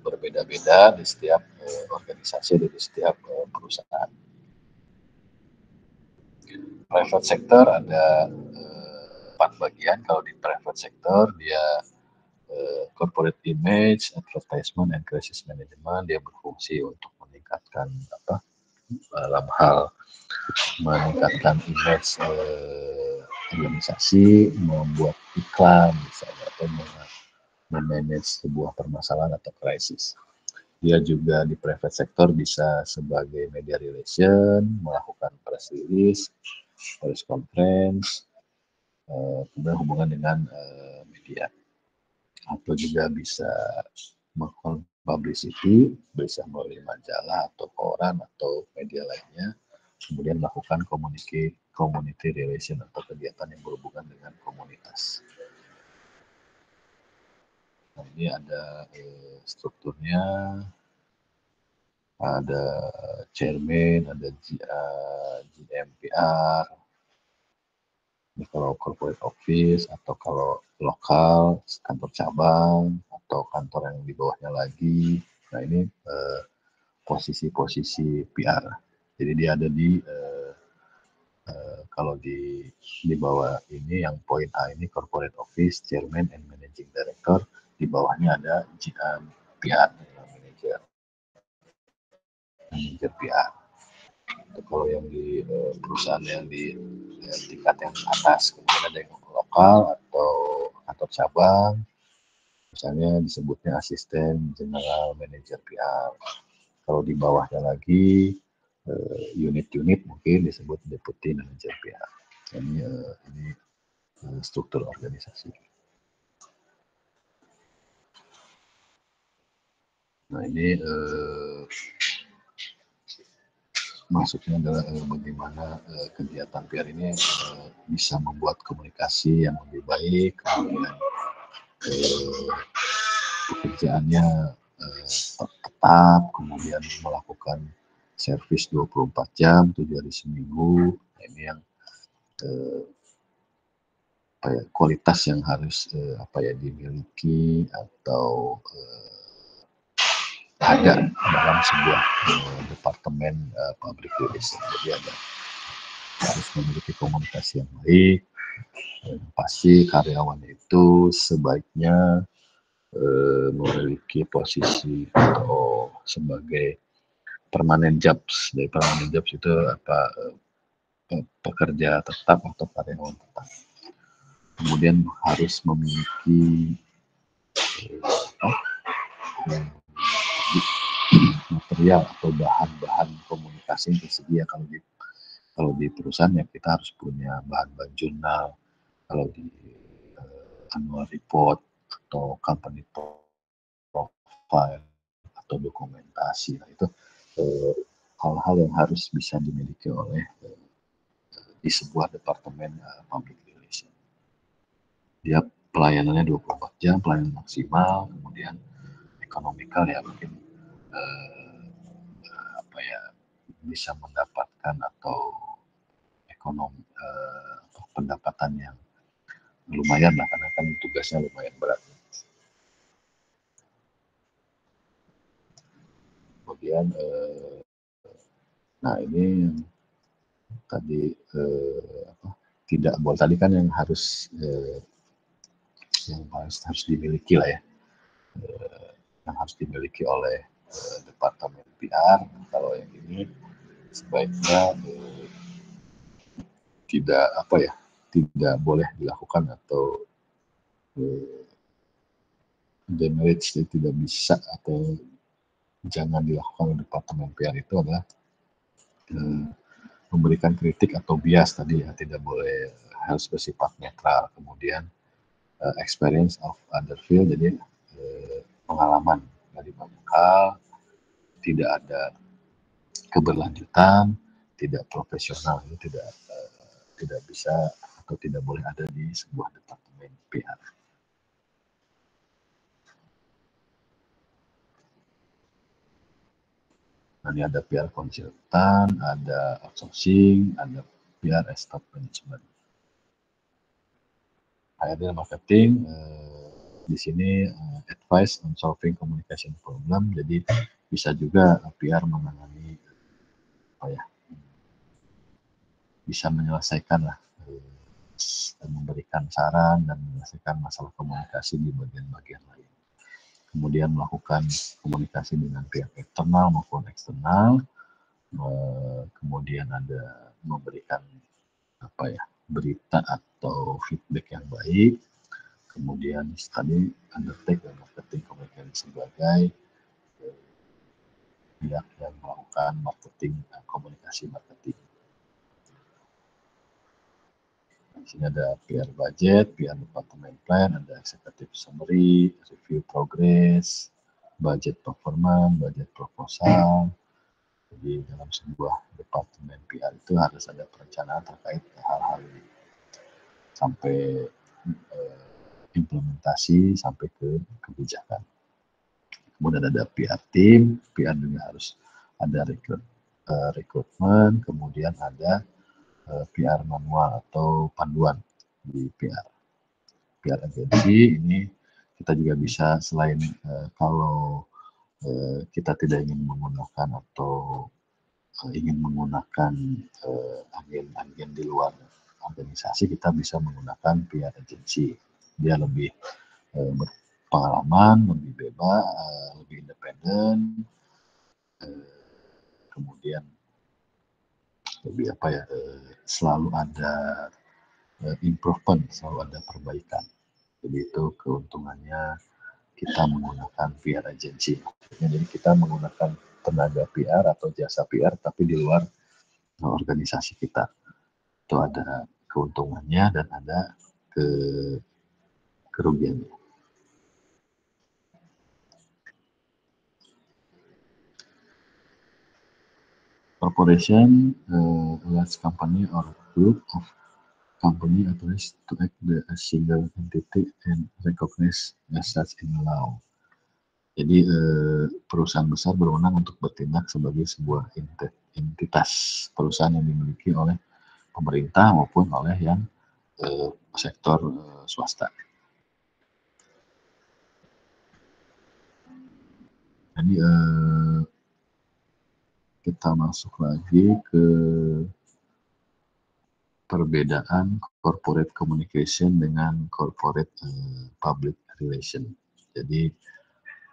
berbeda-beda di setiap organisasi, di setiap perusahaan. Private sector ada 4 bagian. Kalau di private sector dia corporate image, advertisement, and crisis management. Dia berfungsi untuk meningkatkan dalam hal meningkatkan image organisasi, membuat iklan misalnya, atau memanage sebuah permasalahan atau krisis. Dia juga di private sector bisa sebagai media relation, melakukan press release, press conference, kemudian hubungan dengan media, atau juga bisa melakukan publicity, bisa melalui majalah atau koran atau media lainnya, kemudian melakukan community relation atau kegiatan yang berhubungan dengan komunitas. Nah, ini ada strukturnya, ada chairman, ada GMPR, ini kalau corporate office, atau kalau lokal kantor cabang, atau kantor yang di bawahnya lagi. Nah ini posisi-posisi PR. Jadi dia ada di kalau di bawah ini yang poin A ini corporate office, chairman and managing director, di bawahnya ada PR, manager PR. Kalau yang di perusahaan yang di tingkat yang atas, kemudian ada yang lokal atau kantor cabang, misalnya disebutnya asisten general manager PR. Kalau di bawahnya lagi unit-unit mungkin disebut deputy manager PR. Ini struktur organisasi. Nah ini maksudnya adalah bagaimana kegiatan PR ini bisa membuat komunikasi yang lebih baik, kemudian pekerjaannya tetap, kemudian melakukan servis 24 jam, 7 hari seminggu. Nah, ini yang kualitas yang harus dimiliki atau ada dalam sebuah departemen public relation. Jadi harus memiliki komunikasi yang baik. Pasti karyawan itu sebaiknya memiliki posisi atau sebagai permanent jobs. Dari permanent jobs itu pekerja tetap atau karyawan tetap. Kemudian harus memiliki material atau bahan-bahan komunikasi yang tersedia. Kalau di perusahaan ya kita harus punya bahan-bahan jurnal, kalau di annual report atau company profile atau dokumentasi. Nah, itu hal-hal yang harus bisa dimiliki oleh di sebuah departemen public relation. Dia pelayanannya 24 jam, pelayanan maksimal, kemudian ekonomikal ya mungkin bisa mendapatkan atau pendapatan yang lumayan lah, karena kan tugasnya lumayan berat. Kemudian nah ini yang tadi tidak boleh, tadi kan yang harus dimiliki lah ya, yang harus dimiliki oleh departemen PR. Kalau yang ini sebaiknya tidak boleh dilakukan atau demerits, tidak bisa atau jangan dilakukan oleh departemen PR itu adalah memberikan kritik atau bias tadi ya, tidak boleh, harus bersifat netral. Kemudian experience of other field, jadi pengalaman dari banyak hal, tidak ada keberlanjutan, tidak profesional, itu tidak bisa atau tidak boleh ada di sebuah departemen PR. Nah, ini ada PR konsultan, ada outsourcing, ada PR staff management. HRD marketing, di sini advice on solving communication problem. Jadi bisa juga PR menangani bisa menyelesaikan lah, memberikan saran dan menyelesaikan masalah komunikasi di bagian-bagian lain. Kemudian melakukan komunikasi dengan pihak internal maupun eksternal. Kemudian ada memberikan berita atau feedback yang baik. Kemudian tadi undertake dan marketing communication sebagai pihak yang melakukan marketing, komunikasi marketing. Di sini ada PR budget, PR department plan, ada executive summary, review progress, budget performance, budget proposal. Jadi dalam sebuah departemen PR itu harus ada perencanaan terkait hal-hal ini sampai implementasi sampai ke kebijakan. Kemudian ada PR team, PR juga harus ada rekrutmen, kemudian ada PR manual atau panduan di PR. PR agensi ini kita juga bisa, selain kalau kita tidak ingin menggunakan atau ingin menggunakan agen-agen di luar organisasi, kita bisa menggunakan PR agency. Dia lebih berpengalaman, lebih bebas, lebih independen, kemudian lebih selalu ada improvement, selalu ada perbaikan. Jadi itu keuntungannya kita menggunakan PR agency. Jadi kita menggunakan tenaga PR atau jasa PR tapi di luar organisasi kita. Itu ada keuntungannya dan ada kerugiannya. Corporation, large company or group of company authorized to act as single entity and recognized as such in law. Jadi perusahaan besar berwenang untuk bertindak sebagai sebuah entitas perusahaan yang dimiliki oleh pemerintah maupun oleh yang sektor swasta. Jadi kita masuk lagi ke perbedaan corporate communication dengan corporate public relation. Jadi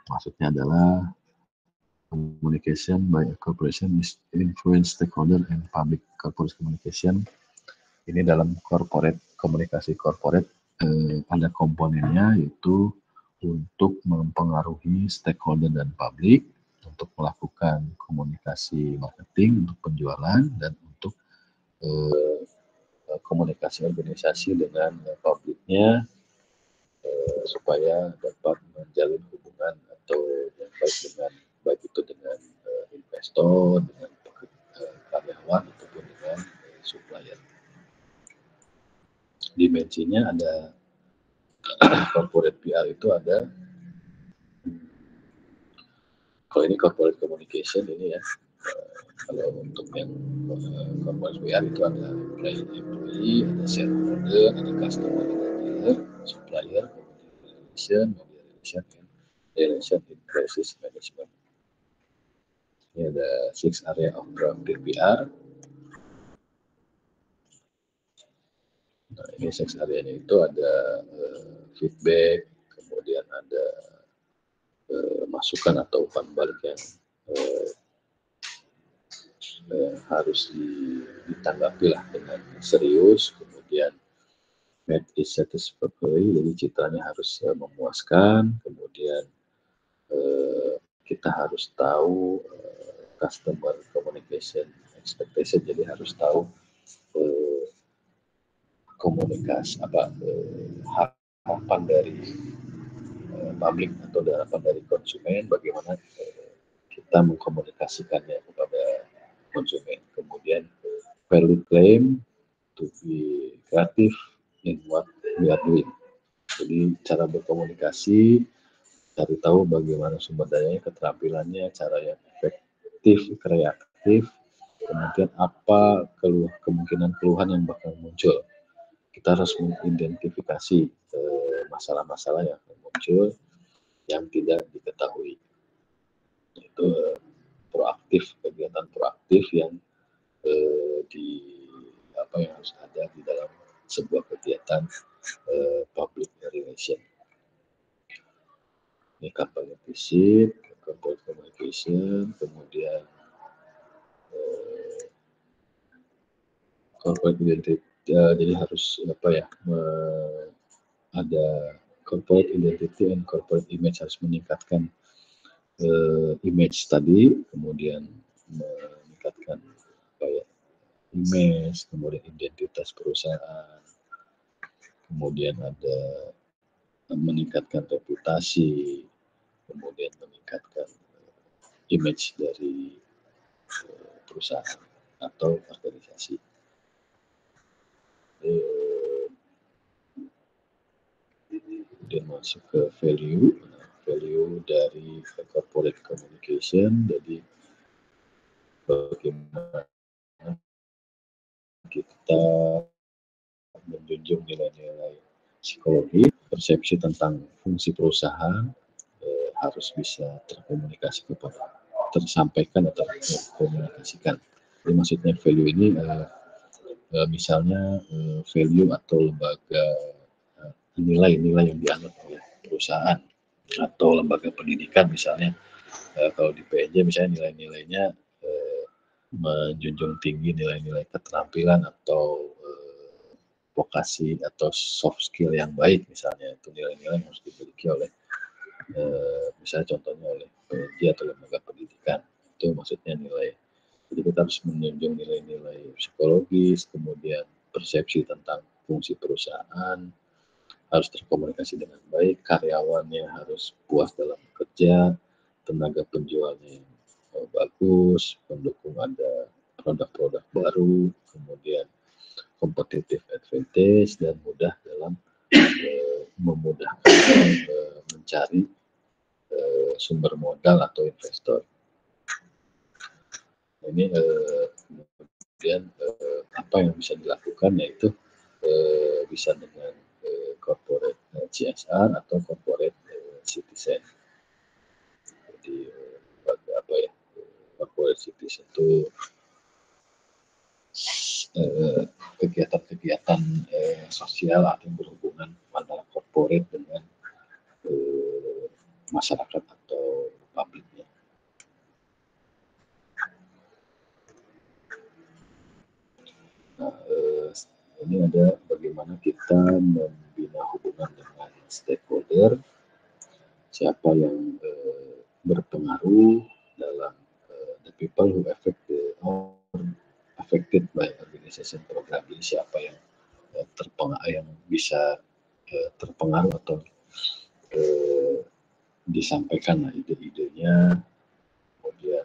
maksudnya adalah communication by a corporation is influence stakeholder and public. Corporate communication ini dalam komunikasi corporate ada komponennya, yaitu untuk mempengaruhi stakeholder dan publik untuk melakukan komunikasi marketing untuk penjualan dan untuk komunikasi organisasi dengan publiknya supaya dapat menjalin hubungan atau yang baik itu dengan investor, dengan karyawan ataupun dengan supplier. Dimensinya ada corporate PR itu ada, kalau ini corporate communication ini ya, kalau untuk yang corporate PR itu ada employee, ada shareholder, ada customer, ada supplier, relation, relation in crisis management. Ini ada 6 area of proactive PR. Nah, ini 6 areanya itu ada feedback, kemudian ada masukan atau umpan balik yang harus ditanggapi lah dengan serius, kemudian make it satisfactory, jadi citranya harus memuaskan, kemudian kita harus tahu customer communication expectation, jadi harus tahu komunikasi harapan dari publik atau harapan dari konsumen, bagaimana kita mengkomunikasikannya kepada konsumen. Kemudian value claim to be creative in what we are doing. Jadi cara berkomunikasi, cari tahu bagaimana sumber dayanya, keterampilannya, cara yang efektif, kreatif, kemudian apa kemungkinan keluhan yang bakal muncul. Kita harus mengidentifikasi masalah-masalah yang muncul yang tidak diketahui. Itu proaktif, kegiatan proaktif yang yang harus ada di dalam sebuah kegiatan public relation. Ini kampanye visit, corporate communication, kemudian corporate identity. Jadi harus ada corporate identity and corporate image, harus meningkatkan image tadi, kemudian meningkatkan image, kemudian identitas perusahaan, kemudian ada meningkatkan reputasi, kemudian meningkatkan image dari perusahaan atau organisasi. Kemudian masuk ke value dari corporate communication. Jadi bagaimana kita menjunjung nilai-nilai psikologi, persepsi tentang fungsi perusahaan harus bisa tersampaikan atau terkomunikasikan. Jadi maksudnya value ini misalnya value atau lembaga nilai-nilai yang dianut oleh perusahaan atau lembaga pendidikan misalnya. Kalau di PNJ misalnya nilai-nilainya menjunjung tinggi nilai-nilai keterampilan atau vokasi atau soft skill yang baik misalnya, itu nilai-nilai yang harus dimiliki oleh misalnya contohnya oleh PNJ atau lembaga pendidikan. Itu maksudnya nilai. Jadi kita harus menjunjung nilai-nilai psikologis, kemudian persepsi tentang fungsi perusahaan, harus terkomunikasi dengan baik, karyawannya harus puas dalam bekerja, tenaga penjualnya yang bagus, pendukung ada produk-produk baru, kemudian competitive advantage, dan mudah dalam memudahkan mencari sumber modal atau investor. Ini kemudian apa yang bisa dilakukan, yaitu bisa dengan corporate CSR atau corporate citizen. Jadi apa ya, corporate citizen itu kegiatan-kegiatan sosial atau berhubungan antara corporate dengan masyarakat atau publiknya. Nah, ini ada bagaimana kita membina hubungan dengan stakeholder, siapa yang berpengaruh dalam the people who affected by organization program. Jadi siapa yang yang bisa terpengaruh atau disampaikan ide-idenya, kemudian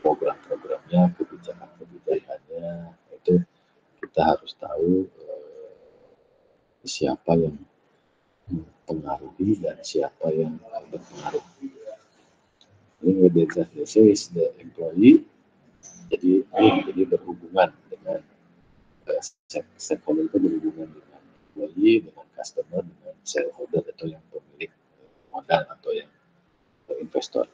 program-programnya, kebijakan-kebijakannya, itu kita harus tahu siapa yang mempengaruhi dan siapa yang berpengaruh. Ini the is the employee, jadi berhubungan dengan stakeholder, itu berhubungan dengan employee, dengan customer, dengan shareholder atau yang pemilik modal atau yang investor.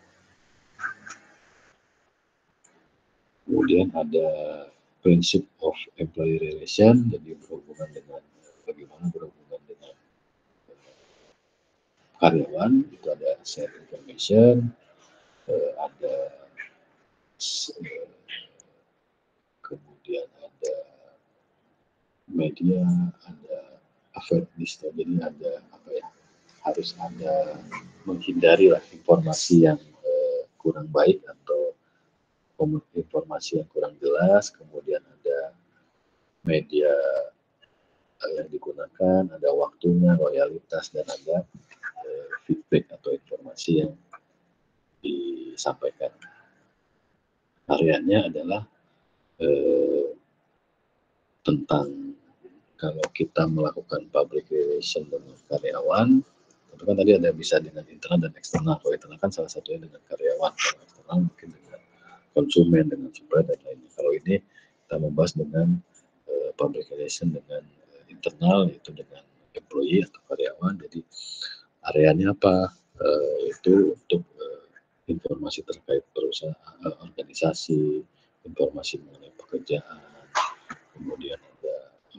Kemudian ada prinsip of employee relation, jadi berhubungan dengan bagaimana berhubungan dengan karyawan, itu ada share information, ada kemudian ada media, ada awareness, jadi ada apa ya, harus ada menghindari lah informasi yang kurang baik atau informasi yang kurang jelas, kemudian ada media yang digunakan, ada waktunya, loyalitas, dan ada feedback atau informasi yang disampaikan. Hariannya adalah tentang kalau kita melakukan public relation dengan karyawan, itu kan tadi ada bisa dengan internal dan eksternal. Kalau internal kan salah satunya dengan karyawan, kalau eksternal mungkin dengan konsumen, dengan supplier dan lainnya. Kalau ini kita membahas dengan public relation dengan internal, yaitu dengan employee atau karyawan. Jadi areanya apa? Itu untuk informasi terkait perusahaan, organisasi, informasi mengenai pekerjaan, kemudian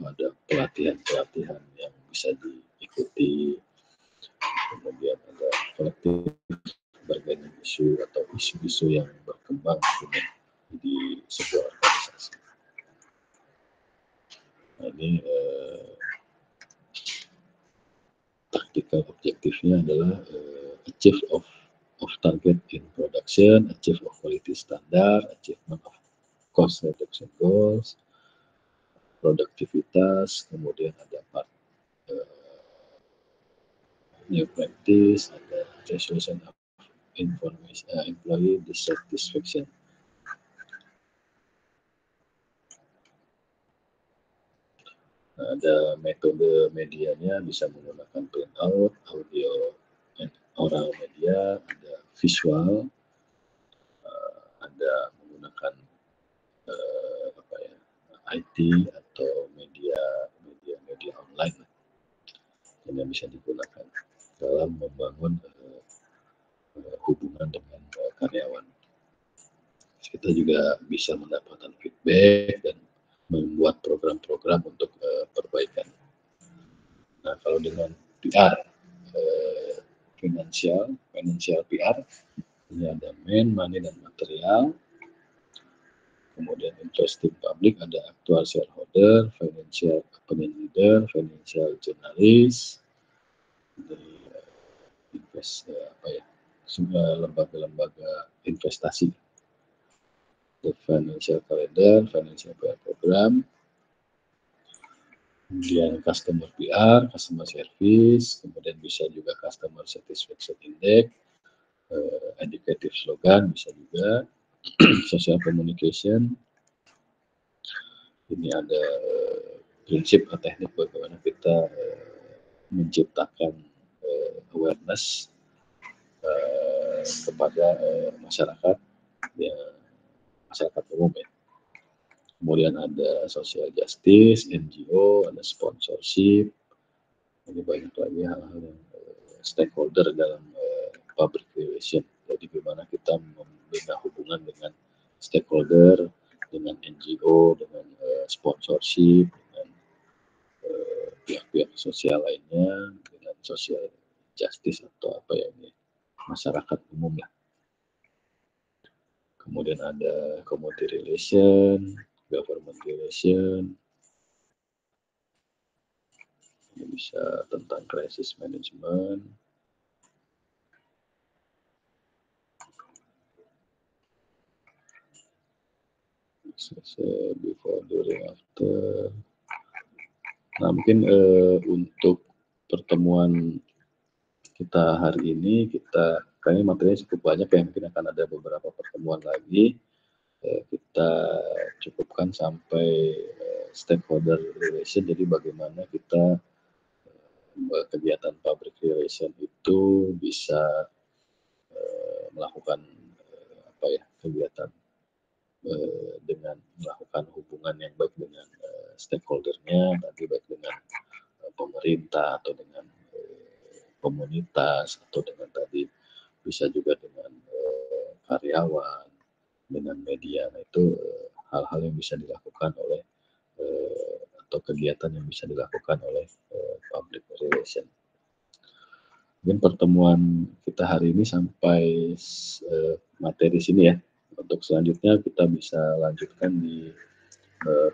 ada pelatihan-pelatihan yang bisa diikuti, kemudian ada kolektif berbagai isu atau isu-isu yang berkembang di sebuah organisasi. Nah, ini taktikal objektifnya adalah achieve of target in production, achieve of quality standard, achievement of cost reduction goals, produktivitas, kemudian ada part new practice, ada resolution of information, employee dissatisfaction. Ada metode medianya, bisa menggunakan printout, audio, oral media, ada visual, ada menggunakan apa ya, IT atau media online yang bisa digunakan dalam membangun hubungan dengan karyawan. kita juga bisa mendapatkan feedback dan membuat program-program untuk perbaikan. Nah, kalau dengan PR, financial PR, ini ada money dan material. Kemudian investing public ada actual shareholder, financial opinion leader, financial journalist, dari semua lembaga-lembaga investasi. The financial calendar, financial PR program, kemudian customer PR, customer service, kemudian bisa juga customer satisfaction index, educative slogan bisa juga, social communication. Ini ada prinsip atau teknik bagaimana kita menciptakan awareness kepada masyarakat, ya, masyarakat umum ya. Kemudian ada social justice, NGO, ada sponsorship. Ini banyak lagi hal-hal yang stakeholder dalam public relation. Jadi bagaimana kita membina hubungan dengan stakeholder, dengan NGO, dengan sponsorship, dengan pihak-pihak sosial lainnya, dengan social justice atau apa ya ini, masyarakat umum lah. Kemudian ada community relation, government relation, ini bisa tentang crisis management, before, during, after. Nah, mungkin untuk pertemuan kita hari ini, kayaknya materinya cukup banyak ya, mungkin akan ada beberapa pertemuan lagi. Kita cukupkan sampai stakeholder relation, jadi bagaimana kita kegiatan public relation itu bisa melakukan kegiatan dengan melakukan hubungan yang baik dengan stakeholdernya, nanti baik dengan pemerintah atau dengan komunitas atau dengan tadi bisa juga dengan karyawan, dengan media. Nah, itu hal-hal yang bisa dilakukan oleh atau kegiatan yang bisa dilakukan oleh public relation. Mungkin pertemuan kita hari ini sampai materi sini ya. Untuk selanjutnya kita bisa lanjutkan di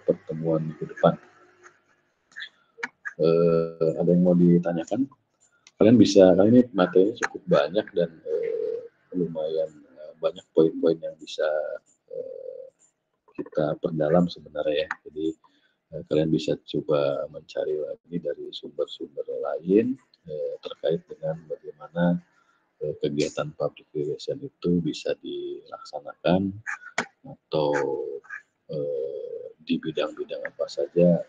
pertemuan minggu depan. Ada yang mau ditanyakan? Kalian bisa, kali ini materinya cukup banyak dan lumayan banyak poin-poin yang bisa kita perdalam sebenarnya ya. Jadi kalian bisa coba mencari lagi dari sumber-sumber lain terkait dengan bagaimana kegiatan public relation itu bisa dilaksanakan atau di bidang-bidang apa saja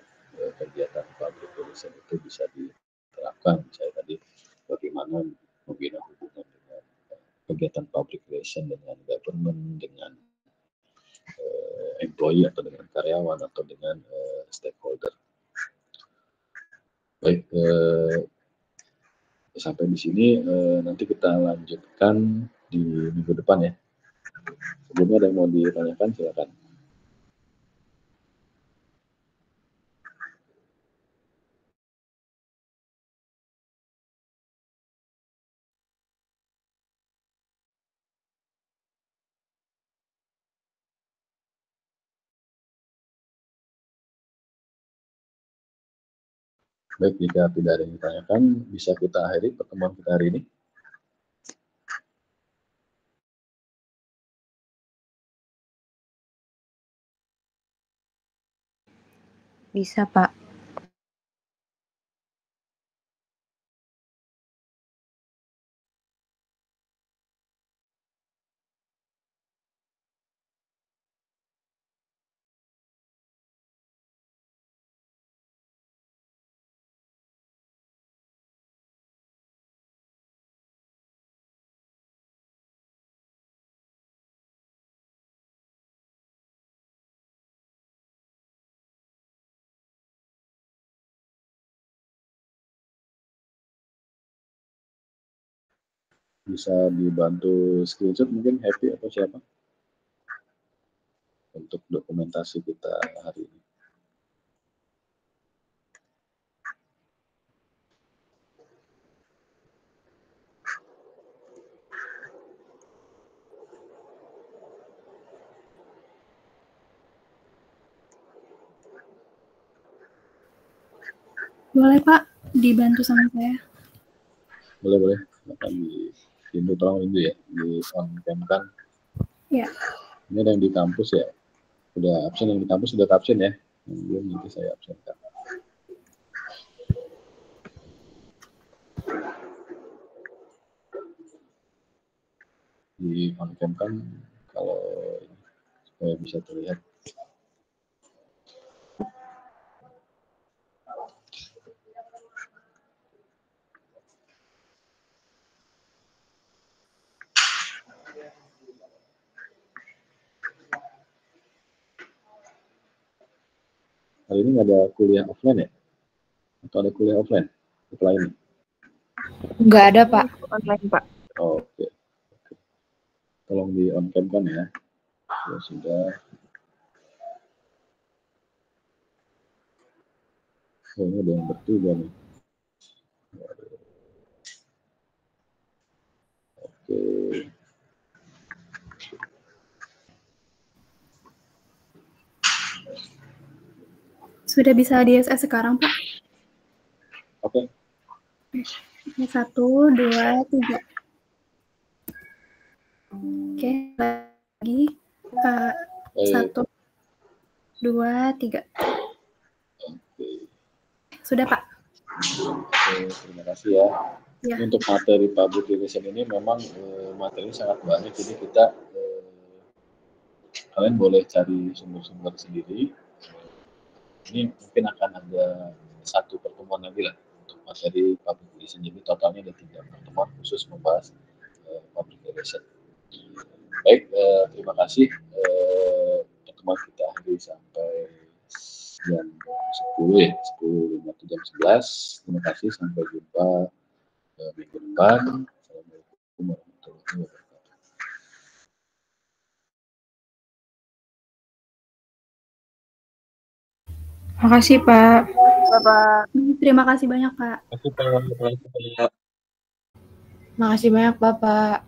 kegiatan public relation itu bisa diterapkan. Misalnya tadi bagaimana membina hubungan dengan kegiatan public relation dengan government, dengan employee atau dengan karyawan atau dengan stakeholder. Baik, sampai di sini nanti kita lanjutkan di minggu depan ya. Sebelumnya ada yang mau ditanyakan, silakan. Baik, jika tidak ada yang ditanyakan, bisa kita akhiri pertemuan kita hari ini. Bisa, Pak. Bisa dibantu screenshot mungkin Happy atau siapa? untuk dokumentasi kita hari ini. Boleh Pak, dibantu sama saya. Boleh. Akan di tolong ya, di on cam kan. Ya. Ini ada yang di kampus ya. Udah absen, yang di kampus sudah absen ya. Yang belum nanti saya absenkan. Di on cam kan kalau supaya bisa terlihat. Hari ini nggak ada kuliah offline ya? Atau ada kuliah offline setelah ini? Nggak ada, Pak. Online, Pak. Oh, oke. Tolong di on cam kan ya. Ya sudah. Oh, ini ada yang bertuga nih. Oke. Sudah bisa di SS sekarang Pak? Oke. 1, 2, 3. Oke, lagi. 1, 2, 3. Oke. Sudah Pak. Oke, terima kasih ya. Ya. Untuk materi public relation ini memang materinya sangat banyak, jadi kita kalian boleh cari sumber-sumber sendiri. Ini mungkin akan ada satu pertemuan lagi lah untuk materi public relation. Jadi totalnya ada 3 pertemuan khusus membahas public relation. Baik, terima kasih. Pertemuan kita akhiri sampai jam 10 ya, 10 lewat jam 11. Terima kasih, sampai jumpa minggu depan. Assalamualaikum warahmatullahi wabarakatuh. Makasih, Pak. Bapak. Terima kasih banyak Pak. Terima kasih Pak. Makasih banyak, Bapak.